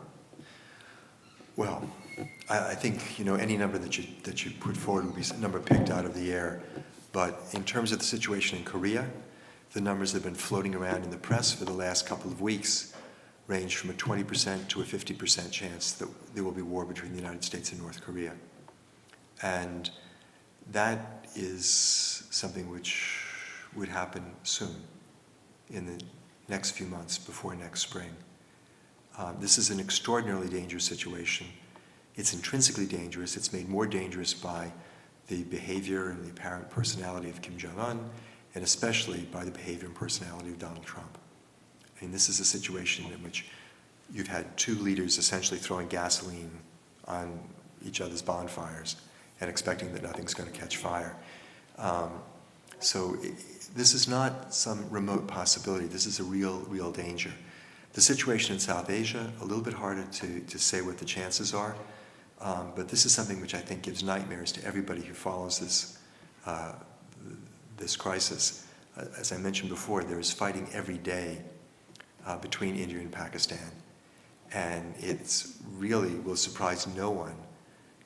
Well, I think any number that you put forward would be a number picked out of the air. But in terms of the situation in Korea, the numbers that have been floating around in the press for the last couple of weeks range from a 20% to a 50% chance that there will be war between the United States and North Korea. And that is something which would happen soon, in the next few months before next spring. This is an extraordinarily dangerous situation. It's intrinsically dangerous. It's made more dangerous by the behavior and the apparent personality of Kim Jong-un, and especially by the behavior and personality of Donald Trump. I mean, this is a situation in which you've had 2 leaders essentially throwing gasoline on each other's bonfires and expecting that nothing's going to catch fire. So this is not some remote possibility. This is a real danger. The situation in South Asia, a little bit harder to say what the chances are, But this is something which I think gives nightmares to everybody who follows this crisis. As I mentioned before, there is fighting every day between India and Pakistan. And it's really will surprise no one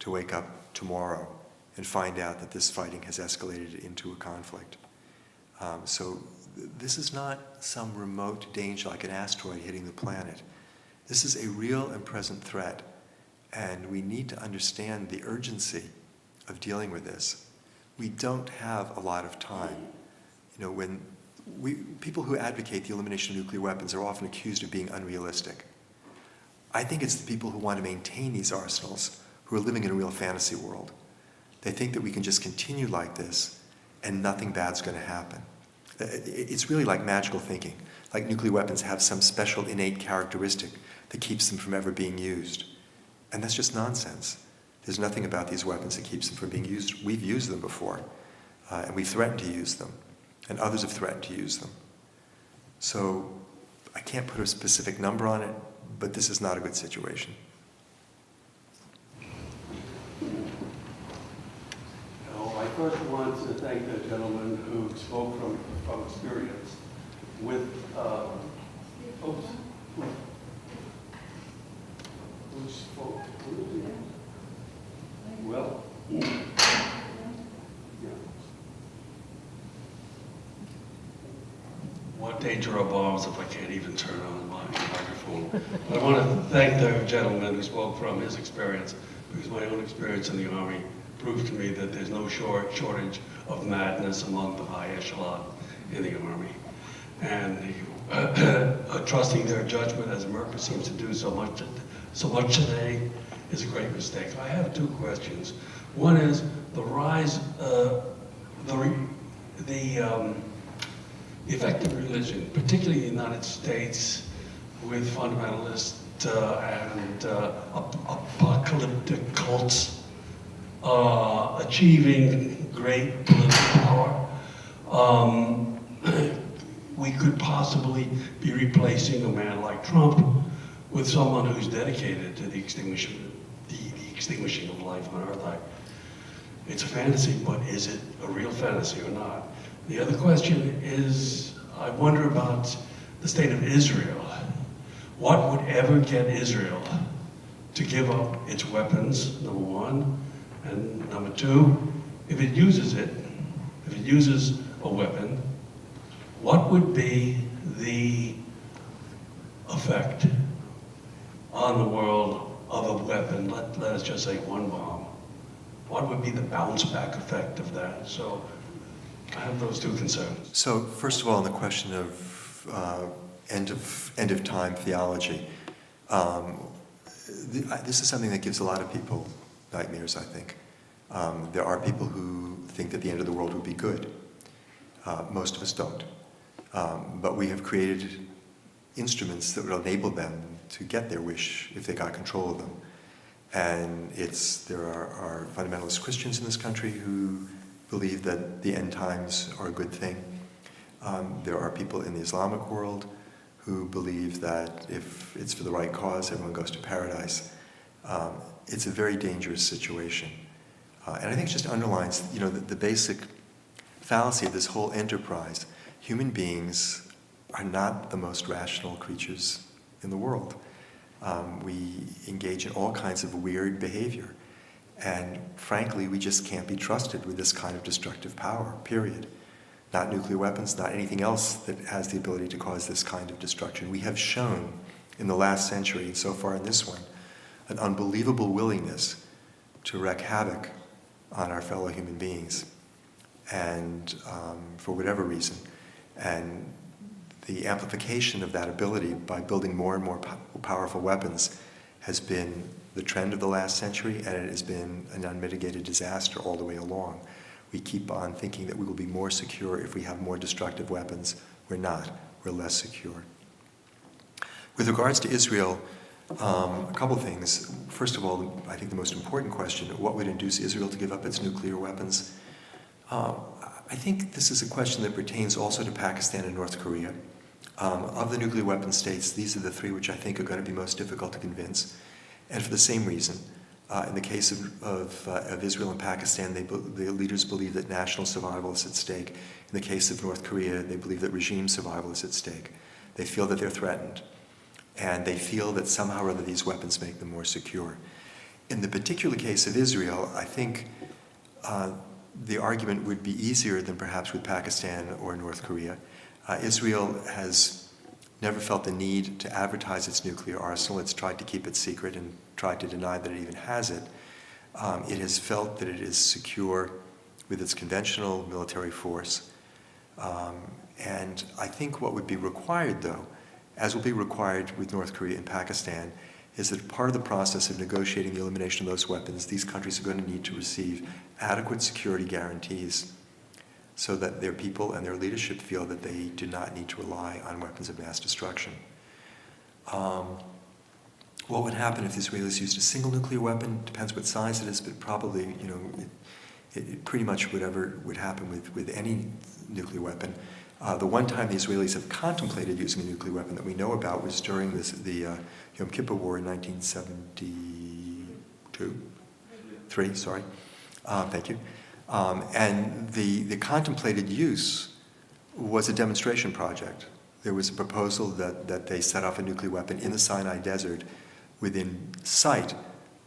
to wake up tomorrow and find out that this fighting has escalated into a conflict. So this is not some remote danger like an asteroid hitting the planet. This is a real and present threat, and we need to understand the urgency of dealing with this. We don't have a lot of time. You know, when people who advocate the elimination of nuclear weapons are often accused of being unrealistic. I think it's the people who want to maintain these arsenals who are living in a real fantasy world. They think that we can just continue like this and nothing bad's going to happen. It's really like magical thinking, like nuclear weapons have some special innate characteristic that keeps them from ever being used. And that's just nonsense. There's nothing about these weapons that keeps them from being used. We've used them before, and we've threatened to use them, and others have threatened to use them. So I can't put a specific number on it, but this is not a good situation. I first want to thank the gentleman who spoke from experience with, who spoke? Well, yeah. What danger of bombs if I can't even turn on my microphone? I want to thank the gentleman who spoke from his experience, because my own experience in the Army proved to me that there's no shortage of madness among the high echelon in the Army. And trusting their judgment, as America seems to do so much today, is a great mistake. I have two questions. One is the rise, the effect of religion, particularly in the United States, with fundamentalist and apocalyptic cults achieving great political power. We could possibly be replacing a man like Trump with someone who's dedicated to the extinguishing of life on Earth. It's a fantasy, but is it a real fantasy or not? The other question is, I wonder about the state of Israel. What would ever get Israel to give up its weapons, number one, and number two, if it uses a weapon, what would be the effect on the world of a weapon, let us just say one bomb? What would be the bounce back effect of that? So I have those two concerns. So first of all, on the question of end of time theology, this is something that gives a lot of people nightmares, I think. There are people who think that the end of the world would be good. Most of us don't. But we have created instruments that would enable them to get their wish if they got control of them. And there are fundamentalist Christians in this country who believe that the end times are a good thing. There are people in the Islamic world who believe that if it's for the right cause, everyone goes to paradise. It's a very dangerous situation. And I think it just underlines, the basic fallacy of this whole enterprise. Human beings are not the most rational creatures in the world. We engage in all kinds of weird behavior. And frankly, we just can't be trusted with this kind of destructive power, period. Not nuclear weapons, not anything else that has the ability to cause this kind of destruction. We have shown in the last century, and so far in this one, an unbelievable willingness to wreak havoc on our fellow human beings, and for whatever reason. And the amplification of that ability by building more and more powerful weapons has been the trend of the last century, and it has been an unmitigated disaster all the way along. We keep on thinking that we will be more secure if we have more destructive weapons. We're not. We're less secure. With regards to Israel, a couple of things. First of all, I think the most important question, what would induce Israel to give up its nuclear weapons? I think this is a question that pertains also to Pakistan and North Korea. Of the nuclear weapon states, these are the three which I think are going to be most difficult to convince. And for the same reason, In the case of Israel and Pakistan, the leaders believe that national survival is at stake. In the case of North Korea, they believe that regime survival is at stake. They feel that they're threatened, and they feel that somehow or other these weapons make them more secure. In the particular case of Israel, I think the argument would be easier than perhaps with Pakistan or North Korea. Israel has never felt the need to advertise its nuclear arsenal. It's tried to keep it secret and tried to deny that it even has it. It has felt that it is secure with its conventional military force. And I think what would be required, though, as will be required with North Korea and Pakistan, is that part of the process of negotiating the elimination of those weapons, these countries are going to need to receive adequate security guarantees so that their people and their leadership feel that they do not need to rely on weapons of mass destruction. What would happen if the Israelis used a single nuclear weapon? Depends what size it is, but probably, it pretty much whatever would happen with any nuclear weapon. The one time the Israelis have contemplated using a nuclear weapon that we know about was during the Yom Kippur War in 1973, sorry. Thank you. And the contemplated use was a demonstration project. There was a proposal that they set off a nuclear weapon in the Sinai Desert within sight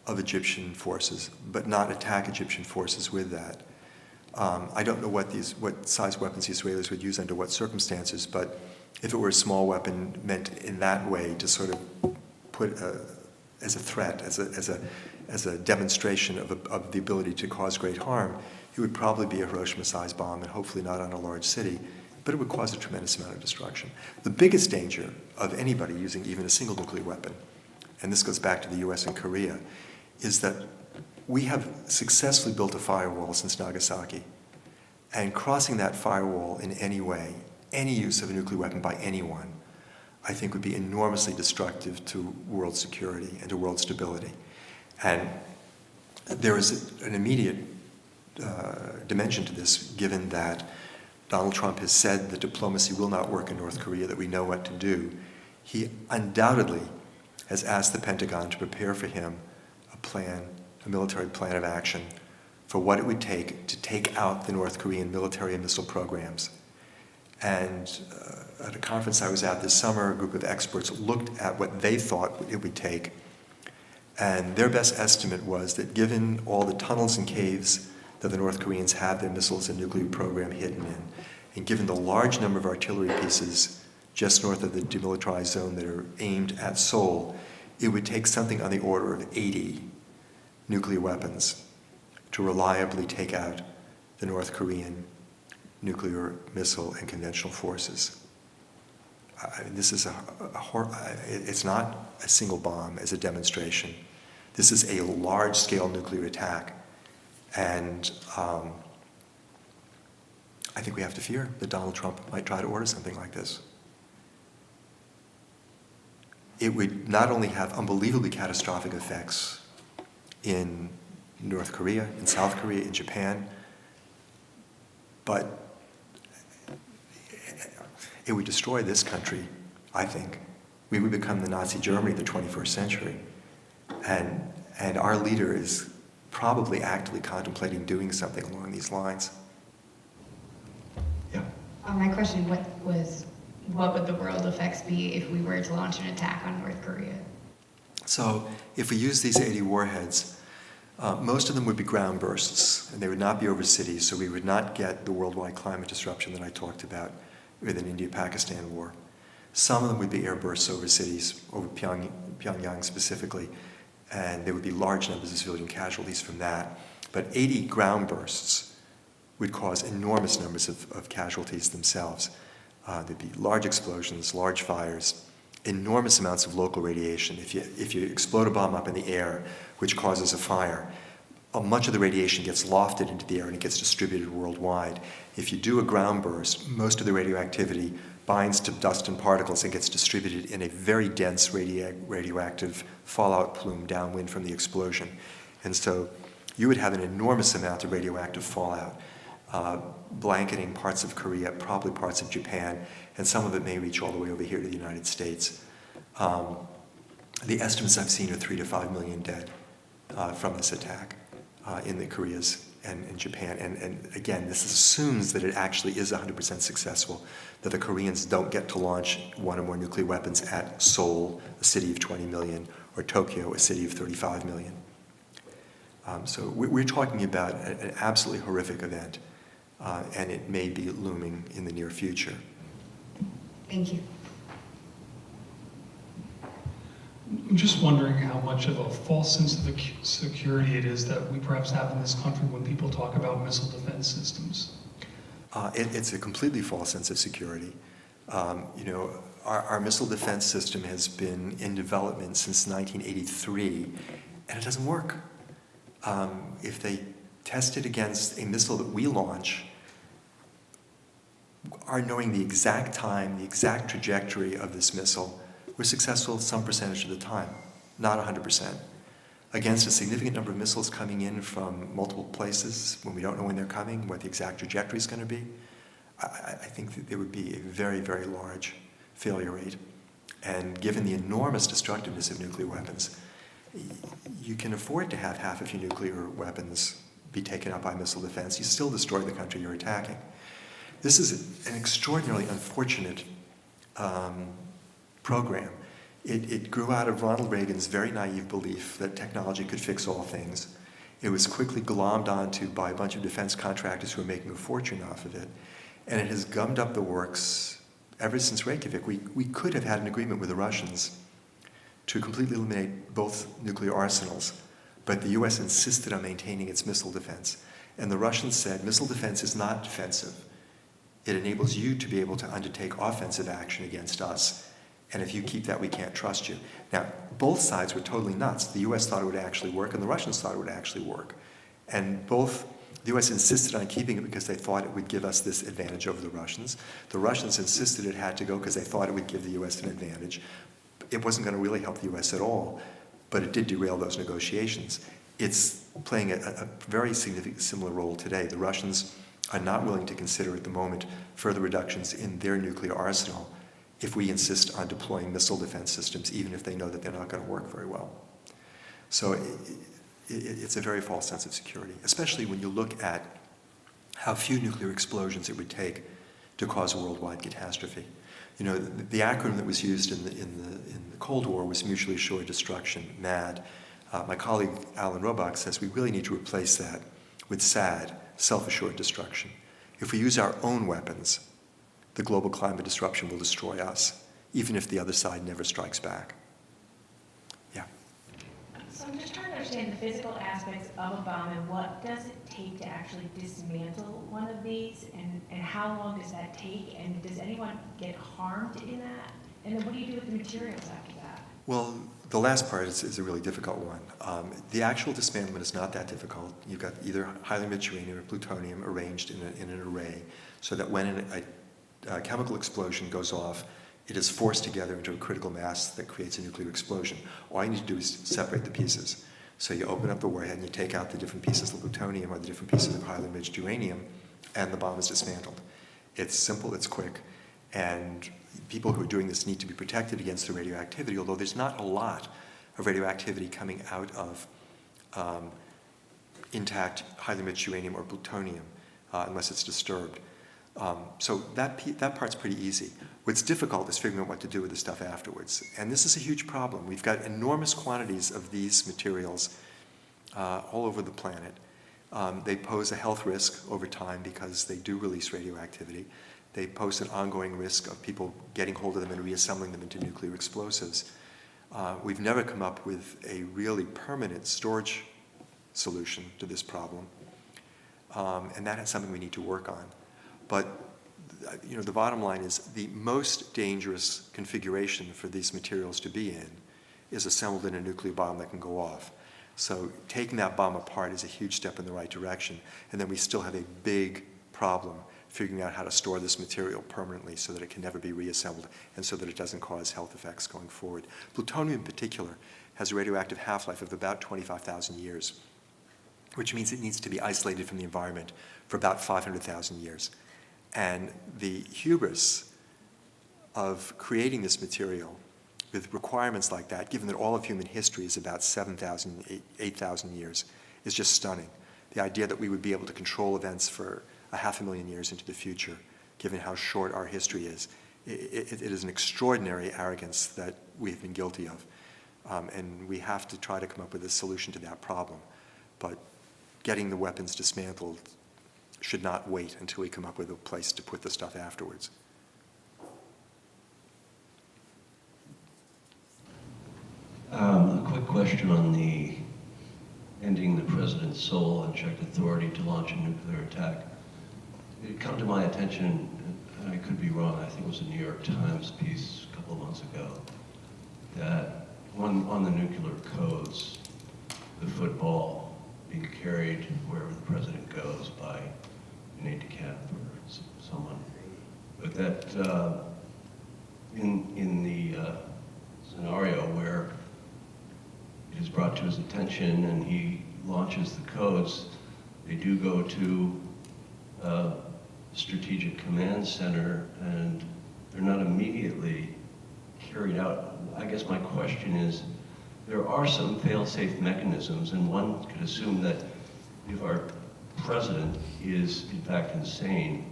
of Egyptian forces, but not attack Egyptian forces with that. I don't know what size weapons the Israelis would use under what circumstances, but if it were a small weapon meant in that way to sort of put as a threat, as a demonstration of the ability to cause great harm, it would probably be a Hiroshima-sized bomb and hopefully not on a large city, but it would cause a tremendous amount of destruction. The biggest danger of anybody using even a single nuclear weapon, and this goes back to the US and Korea, is that we have successfully built a firewall since Nagasaki. And crossing that firewall in any way, any use of a nuclear weapon by anyone, I think would be enormously destructive to world security and to world stability. And there is an immediate dimension to this, given that Donald Trump has said that diplomacy will not work in North Korea, that we know what to do. He undoubtedly has asked the Pentagon to prepare for him a military plan of action for what it would take to take out the North Korean military and missile programs. And at a conference I was at this summer, a group of experts looked at what they thought it would take. And their best estimate was that given all the tunnels and caves that the North Koreans have their missiles and nuclear program hidden in, and given the large number of artillery pieces just north of the demilitarized zone that are aimed at Seoul, it would take something on the order of 80 nuclear weapons to reliably take out the North Korean nuclear, missile, and conventional forces. This is it's not a single bomb as a demonstration. This is a large-scale nuclear attack. And I think we have to fear that Donald Trump might try to order something like this. It would not only have unbelievably catastrophic effects in North Korea, in South Korea, in Japan, but it would destroy this country, I think. We would become the Nazi Germany of the 21st century. And our leader is probably actively contemplating doing something along these lines. Yeah. My question, what would the world effects be if we were to launch an attack on North Korea? So if we use these 80 warheads, most of them would be ground bursts, and they would not be over cities, so we would not get the worldwide climate disruption that I talked about with an India-Pakistan war. Some of them would be air bursts over cities, over Pyongyang specifically, and there would be large numbers of civilian casualties from that. But 80 ground bursts would cause enormous numbers of casualties themselves. There'd be large explosions, large fires, enormous amounts of local radiation. If you explode a bomb up in the air, which causes a fire, much of the radiation gets lofted into the air and it gets distributed worldwide. If you do a ground burst, most of the radioactivity binds to dust and particles and gets distributed in a very dense radioactive fallout plume downwind from the explosion. And so you would have an enormous amount of radioactive fallout, blanketing parts of Korea, probably parts of Japan, and some of it may reach all the way over here to the United States. The estimates I've seen are 3 to 5 million dead. from this attack in the Koreas and Japan. And again, this assumes that it actually is 100% successful, that the Koreans don't get to launch one or more nuclear weapons at Seoul, a city of 20 million, or Tokyo, a city of 35 million. So we're talking about an absolutely horrific event, and it may be looming in the near future. Thank you. I'm just wondering how much of a false sense of security it is that we perhaps have in this country when people talk about missile defense systems. It's a completely false sense of security. Our missile defense system has been in development since 1983, and it doesn't work. If they test it against a missile that we launch, are knowing the exact time, the exact trajectory of this missile, we're successful some percentage of the time, not 100%. Against a significant number of missiles coming in from multiple places, when we don't know when they're coming, what the exact trajectory is going to be, I think that there would be a very, very large failure rate. And given the enormous destructiveness of nuclear weapons, you can afford to have half of your nuclear weapons be taken up by missile defense. You still destroy the country you're attacking. This is an extraordinarily unfortunate program. It grew out of Ronald Reagan's very naive belief that technology could fix all things. It was quickly glommed onto by a bunch of defense contractors who are making a fortune off of it. And it has gummed up the works ever since Reykjavik. We could have had an agreement with the Russians to completely eliminate both nuclear arsenals, but the US insisted on maintaining its missile defense. And the Russians said, missile defense is not defensive. It enables you to be able to undertake offensive action against us. And if you keep that, we can't trust you. Now, both sides were totally nuts. The US thought it would actually work, and the Russians thought it would actually work. And both, the US insisted on keeping it because they thought it would give us this advantage over the Russians. The Russians insisted it had to go because they thought it would give the US an advantage. It wasn't going to really help the US at all, but it did derail those negotiations. It's playing a very significant similar role today. The Russians are not willing to consider at the moment further reductions in their nuclear arsenal if we insist on deploying missile defense systems, even if they know that they're not going to work very well. So it's a very false sense of security, especially when you look at how few nuclear explosions it would take to cause a worldwide catastrophe. You know, the acronym that was used in the Cold War was mutually assured destruction, MAD. My colleague Alan Robach says we really need to replace that with SAD, self-assured destruction. If we use our own weapons, the global climate disruption will destroy us, even if the other side never strikes back. Yeah. So I'm just trying to understand the physical aspects of a bomb and what does it take to actually dismantle one of these, and how long does that take, and does anyone get harmed in that? And then what do you do with the materials after that? Well, the last part is a really difficult one. The actual dismantlement is not that difficult. You've got either highly enriched uranium or plutonium arranged in an array, so that when a chemical explosion goes off, it is forced together into a critical mass that creates a nuclear explosion. All you need to do is separate the pieces. So you open up the warhead and you take out the different pieces of plutonium or the different pieces of highly enriched uranium, and the bomb is dismantled. It's simple, it's quick, and people who are doing this need to be protected against the radioactivity, although there's not a lot of radioactivity coming out of intact highly enriched uranium or plutonium unless it's disturbed. So that part's pretty easy. What's difficult is figuring out what to do with the stuff afterwards. And this is a huge problem. We've got enormous quantities of these materials all over the planet. They pose a health risk over time because they do release radioactivity. They pose an ongoing risk of people getting hold of them and reassembling them into nuclear explosives. We've never come up with a really permanent storage solution to this problem. And that is something we need to work on. But you know, the bottom line is the most dangerous configuration for these materials to be in is assembled in a nuclear bomb that can go off. So taking that bomb apart is a huge step in the right direction. And then we still have a big problem figuring out how to store this material permanently so that it can never be reassembled and so that it doesn't cause health effects going forward. Plutonium in particular has a radioactive half-life of about 25,000 years, which means it needs to be isolated from the environment for about 500,000 years. And the hubris of creating this material with requirements like that, given that all of human history is about 7,000, 8,000 years, is just stunning. The idea that we would be able to control events for 500,000 years into the future, given how short our history is, it is an extraordinary arrogance that we've been guilty of. And we have to try to come up with a solution to that problem. But getting the weapons dismantled should not wait until we come up with a place to put the stuff afterwards. A quick question on the ending the president's sole unchecked authority to launch a nuclear attack. It come to my attention, and I could be wrong, I think it was a New York Times piece a couple of months ago, that on the nuclear codes, the football being carried wherever the president goes by an aide-de-camp or someone, but that in the scenario where it is brought to his attention and he launches the codes, they do go to a strategic command center and they're not immediately carried out. I guess my question is, there are some fail-safe mechanisms, and one could assume that if our president is in fact insane,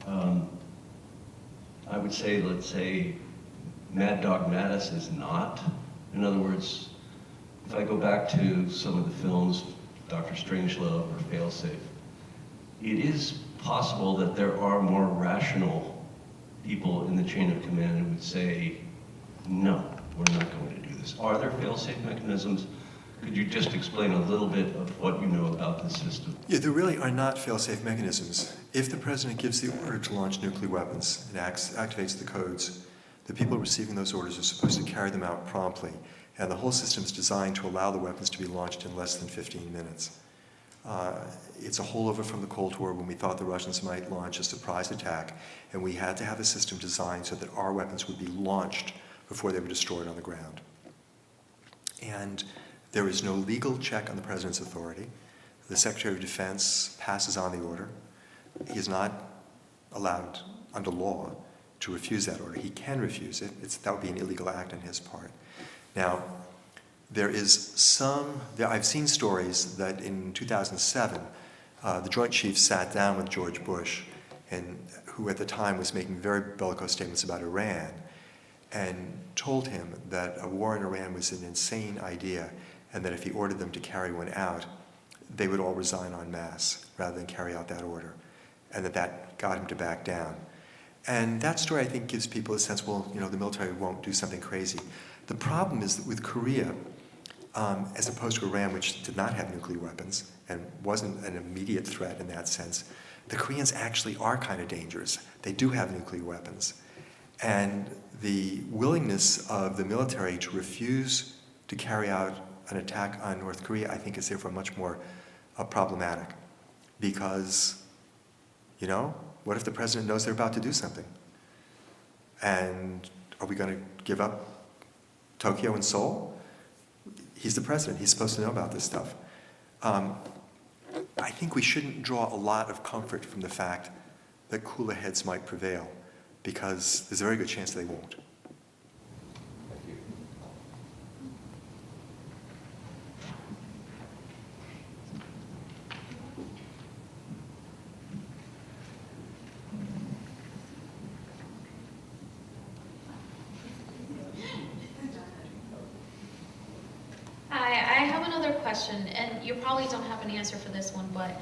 I would say, let's say, Mad Dog Mattis is not. In other words, if I go back to some of the films, Dr. Strangelove or Failsafe, it is possible that there are more rational people in the chain of command who would say, no, we're not going to do this. Are there fail-safe mechanisms? Could you just explain a little bit of what you know about this system? Yeah, there really are not fail-safe mechanisms. If the president gives the order to launch nuclear weapons and activates the codes, the people receiving those orders are supposed to carry them out promptly, and the whole system is designed to allow the weapons to be launched in less than 15 minutes. It's a holdover from the Cold War when we thought the Russians might launch a surprise attack, and we had to have a system designed so that our weapons would be launched before they were destroyed on the ground. And there is no legal check on the president's authority. The Secretary of Defense passes on the order. He is not allowed, under law, to refuse that order. He can refuse it. That would be an illegal act on his part. Now, I've seen stories that in 2007, the Joint Chiefs sat down with George Bush, who at the time was making very bellicose statements about Iran, and told him that a war in Iran was an insane idea, and that if he ordered them to carry one out, they would all resign en masse rather than carry out that order, and that got him to back down. And that story, I think, gives people a sense, well, the military won't do something crazy. The problem is that with Korea, as opposed to Iran, which did not have nuclear weapons and wasn't an immediate threat in that sense, the Koreans actually are kind of dangerous. They do have nuclear weapons. And the willingness of the military to refuse to carry out an attack on North Korea, I think, is therefore much more problematic. Because, what if the president knows they're about to do something? And are we going to give up Tokyo and Seoul? He's the president. He's supposed to know about this stuff. I think we shouldn't draw a lot of comfort from the fact that cooler heads might prevail, because there's a very good chance they won't. I have another question, and you probably don't have an answer for this one, but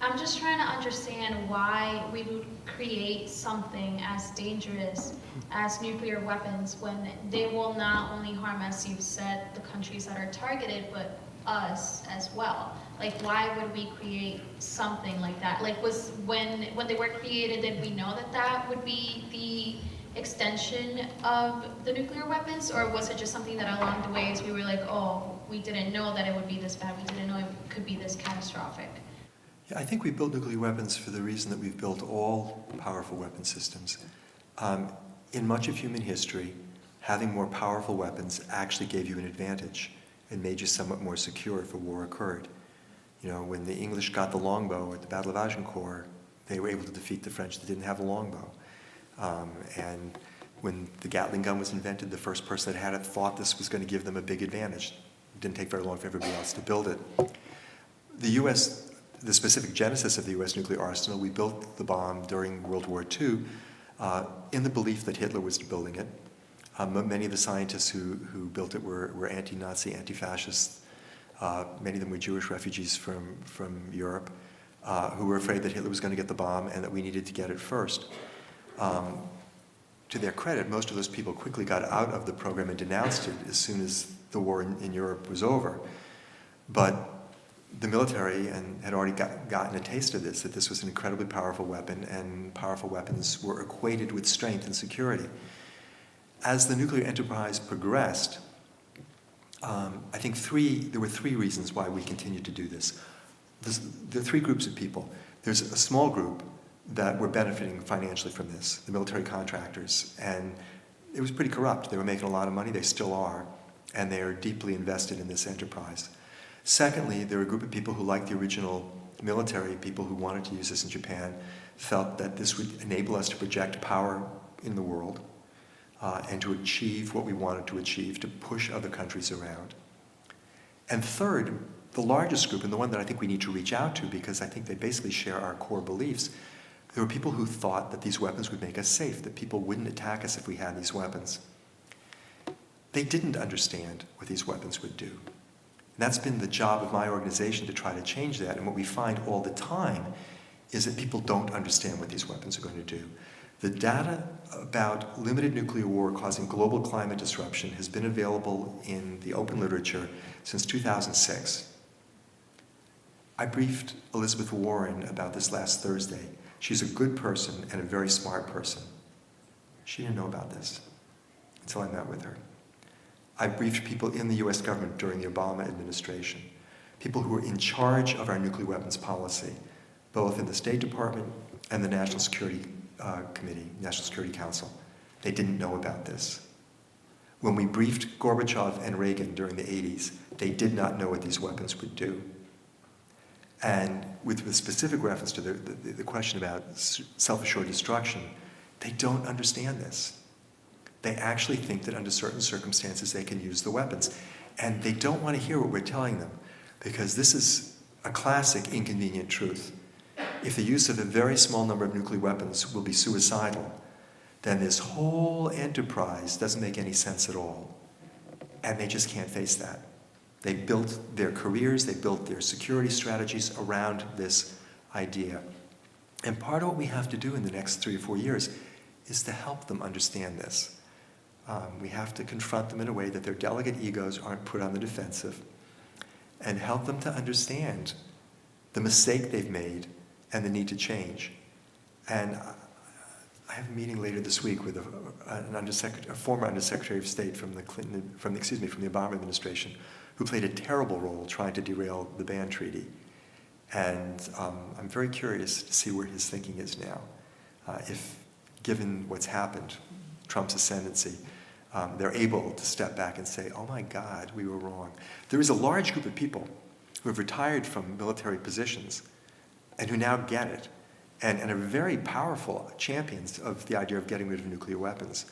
I'm just trying to understand why we would create something as dangerous as nuclear weapons when they will not only harm, as you've said, the countries that are targeted, but us as well. Like, why would we create something like that? Like, when they were created, did we know that would be the extension of the nuclear weapons, or was it just something that along the ways we were like, oh, we didn't know that it would be this bad, we didn't know it could be this catastrophic? Yeah, I think we built nuclear weapons for the reason that we've built all powerful weapon systems. In much of human history, having more powerful weapons actually gave you an advantage and made you somewhat more secure if a war occurred. When the English got the longbow at the Battle of Agincourt, they were able to defeat the French that didn't have a longbow. And when the Gatling gun was invented, the first person that had it thought this was going to give them a big advantage. It didn't take very long for everybody else to build it. The U.S., the specific genesis of the U.S. nuclear arsenal, we built the bomb during World War II in the belief that Hitler was building it. Many of the scientists who built it were anti-Nazi, anti-fascist. Many of them were Jewish refugees from Europe who were afraid that Hitler was going to get the bomb and that we needed to get it first. To their credit, most of those people quickly got out of the program and denounced it as soon as the war in Europe was over. But the military had already gotten a taste of this, that this was an incredibly powerful weapon, and powerful weapons were equated with strength and security. As the nuclear enterprise progressed, I think there were three reasons why we continued to do this. There are three groups of people. There's a small group that were benefiting financially from this, the military contractors, and it was pretty corrupt. They were making a lot of money, they still are, and they are deeply invested in this enterprise. Secondly, there were a group of people who, like the original military people who wanted to use this in Japan, felt that this would enable us to project power in the world and to achieve what we wanted to achieve, to push other countries around. And third, the largest group, and the one that I think we need to reach out to because I think they basically share our core beliefs, there were people who thought that these weapons would make us safe, that people wouldn't attack us if we had these weapons. They didn't understand what these weapons would do. And that's been the job of my organization, to try to change that. And what we find all the time is that people don't understand what these weapons are going to do. The data about limited nuclear war causing global climate disruption has been available in the open literature since 2006. I briefed Elizabeth Warren about this last Thursday. She's a good person and a very smart person. She didn't know about this until I met with her. I briefed people in the US government during the Obama administration, people who were in charge of our nuclear weapons policy, both in the State Department and the National Security Committee, National Security Council. They didn't know about this. When we briefed Gorbachev and Reagan during the 80s, they did not know what these weapons would do. And with specific reference to the question about self-assured destruction, they don't understand this. They actually think that under certain circumstances they can use the weapons. And they don't want to hear what we're telling them, because this is a classic inconvenient truth. If the use of a very small number of nuclear weapons will be suicidal, then this whole enterprise doesn't make any sense at all. And they just can't face that. They built their careers, they built their security strategies around this idea. And part of what we have to do in the next 3 or 4 years is to help them understand this. We have to confront them in a way that their delicate egos aren't put on the defensive, and help them to understand the mistake they've made and the need to change. And I have a meeting later this week with a former Undersecretary of State from the Obama administration, who played a terrible role trying to derail the ban treaty. And I'm very curious to see where his thinking is now. If, given what's happened, Trump's ascendancy, they're able to step back and say, oh my God, we were wrong. There is a large group of people who have retired from military positions and who now get it, and are very powerful champions of the idea of getting rid of nuclear weapons.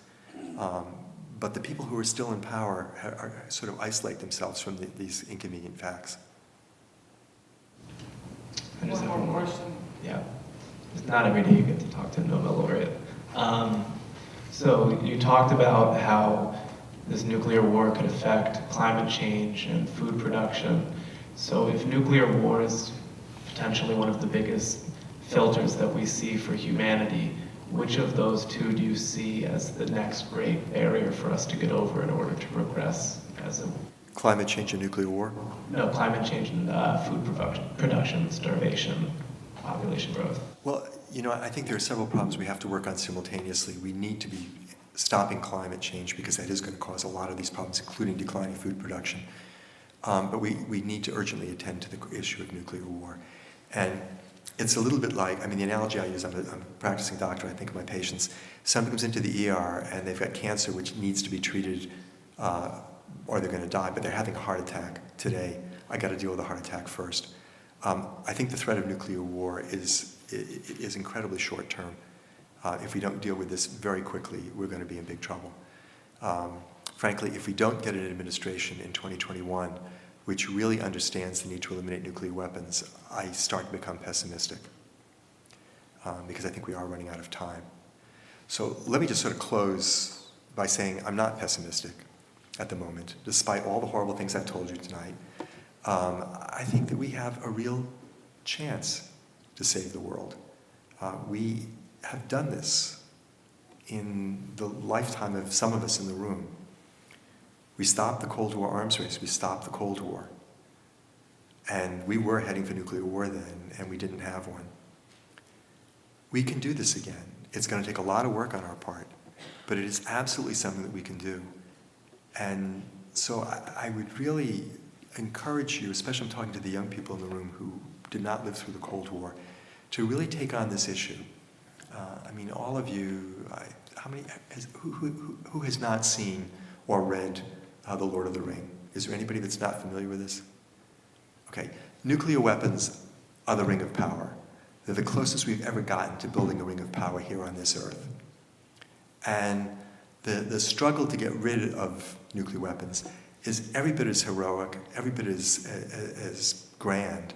But the people who are still in power are sort of isolate themselves from these inconvenient facts. I just have one more question. Yeah. It's not every day you get to talk to a Nobel laureate. So you talked about how this nuclear war could affect climate change and food production. So if nuclear war is potentially one of the biggest filters that we see for humanity, which of those two do you see as the next great barrier for us to get over in order to progress as a... Climate change and nuclear war? No, climate change and food production, starvation, population growth. Well, you know, I think there are several problems we have to work on simultaneously. We need to be stopping climate change because that is going to cause a lot of these problems, including declining food production. But we need to urgently attend to the issue of nuclear war. And it's a little bit like, I mean, the analogy I use, I'm a practicing doctor, I think of my patients. Someone comes into the ER and they've got cancer which needs to be treated or they're going to die, but they're having a heart attack today. I got to deal with the heart attack first. I think the threat of nuclear war is incredibly short term. If we don't deal with this very quickly, we're going to be in big trouble. Frankly, if we don't get an administration in 2021 which really understands the need to eliminate nuclear weapons, I start to become pessimistic because I think we are running out of time. So let me just sort of close by saying I'm not pessimistic at the moment, despite all the horrible things I've told you tonight. I think that we have a real chance to save the world. We have done this in the lifetime of some of us in the room. We stopped the Cold War arms race. We stopped the Cold War. And we were heading for nuclear war then, and we didn't have one. We can do this again. It's going to take a lot of work on our part, but it is absolutely something that we can do. And so I would really encourage you, especially I'm talking to the young people in the room who did not live through the Cold War, to really take on this issue. I mean, all of you, who has not seen or read The Lord of the Ring? Is there anybody that's not familiar with this? Okay, nuclear weapons are the ring of power. They're the closest we've ever gotten to building a ring of power here on this earth. And the struggle to get rid of nuclear weapons is every bit as heroic, every bit as grand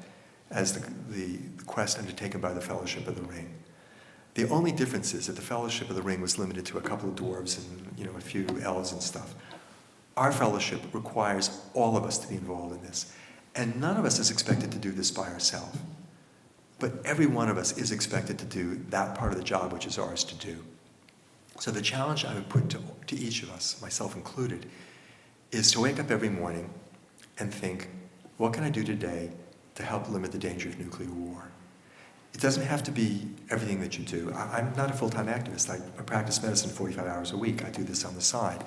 as the quest undertaken by the Fellowship of the Ring. The only difference is that the Fellowship of the Ring was limited to a couple of dwarves and a few elves and stuff. Our fellowship requires all of us to be involved in this. And none of us is expected to do this by ourselves. But every one of us is expected to do that part of the job which is ours to do. So the challenge I would put to each of us, myself included, is to wake up every morning and think, what can I do today to help limit the danger of nuclear war? It doesn't have to be everything that you do. I'm not a full-time activist. I practice medicine 45 hours a week. I do this on the side.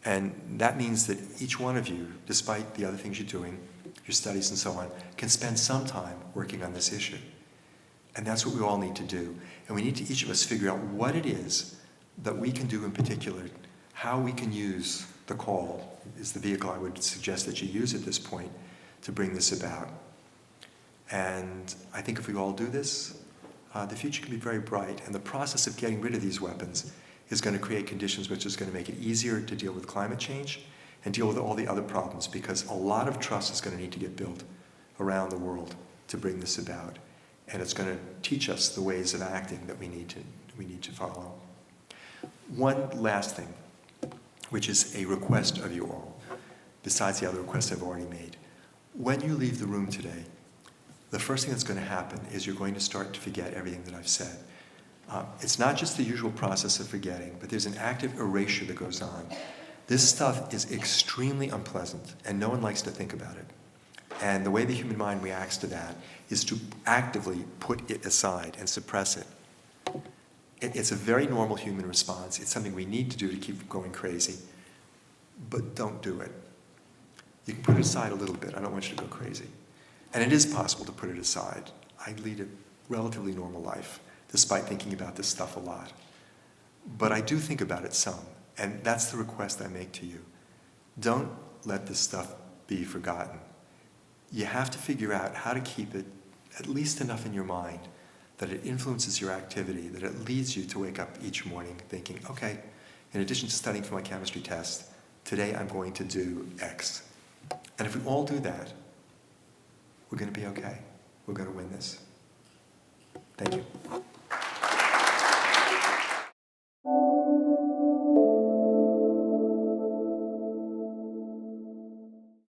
And that means that each one of you, despite the other things you're doing, your studies and so on, can spend some time working on this issue. And that's what we all need to do. And we need to, each of us, figure out what it is that we can do in particular, how we can use the call is the vehicle I would suggest that you use at this point to bring this about. And I think if we all do this, the future can be very bright. And the process of getting rid of these weapons is going to create conditions which is going to make it easier to deal with climate change and deal with all the other problems, because a lot of trust is going to need to get built around the world to bring this about. And it's going to teach us the ways of acting that we need to follow. One last thing, which is a request of you all, besides the other requests I've already made. When you leave the room today, the first thing that's going to happen is you're going to start to forget everything that I've said. It's not just the usual process of forgetting, but there's an active erasure that goes on. This stuff is extremely unpleasant, and no one likes to think about it. And the way the human mind reacts to that is to actively put it aside and suppress it. It's a very normal human response. It's something we need to do to keep from going crazy. But don't do it. You can put it aside a little bit. I don't want you to go crazy. And it is possible to put it aside. I lead a relatively normal life, despite thinking about this stuff a lot. But I do think about it some. And that's the request I make to you. Don't let this stuff be forgotten. You have to figure out how to keep it at least enough in your mind that it influences your activity, that it leads you to wake up each morning thinking, okay, in addition to studying for my chemistry test, today I'm going to do X. And if we all do that, we're going to be okay. We're going to win this. Thank you.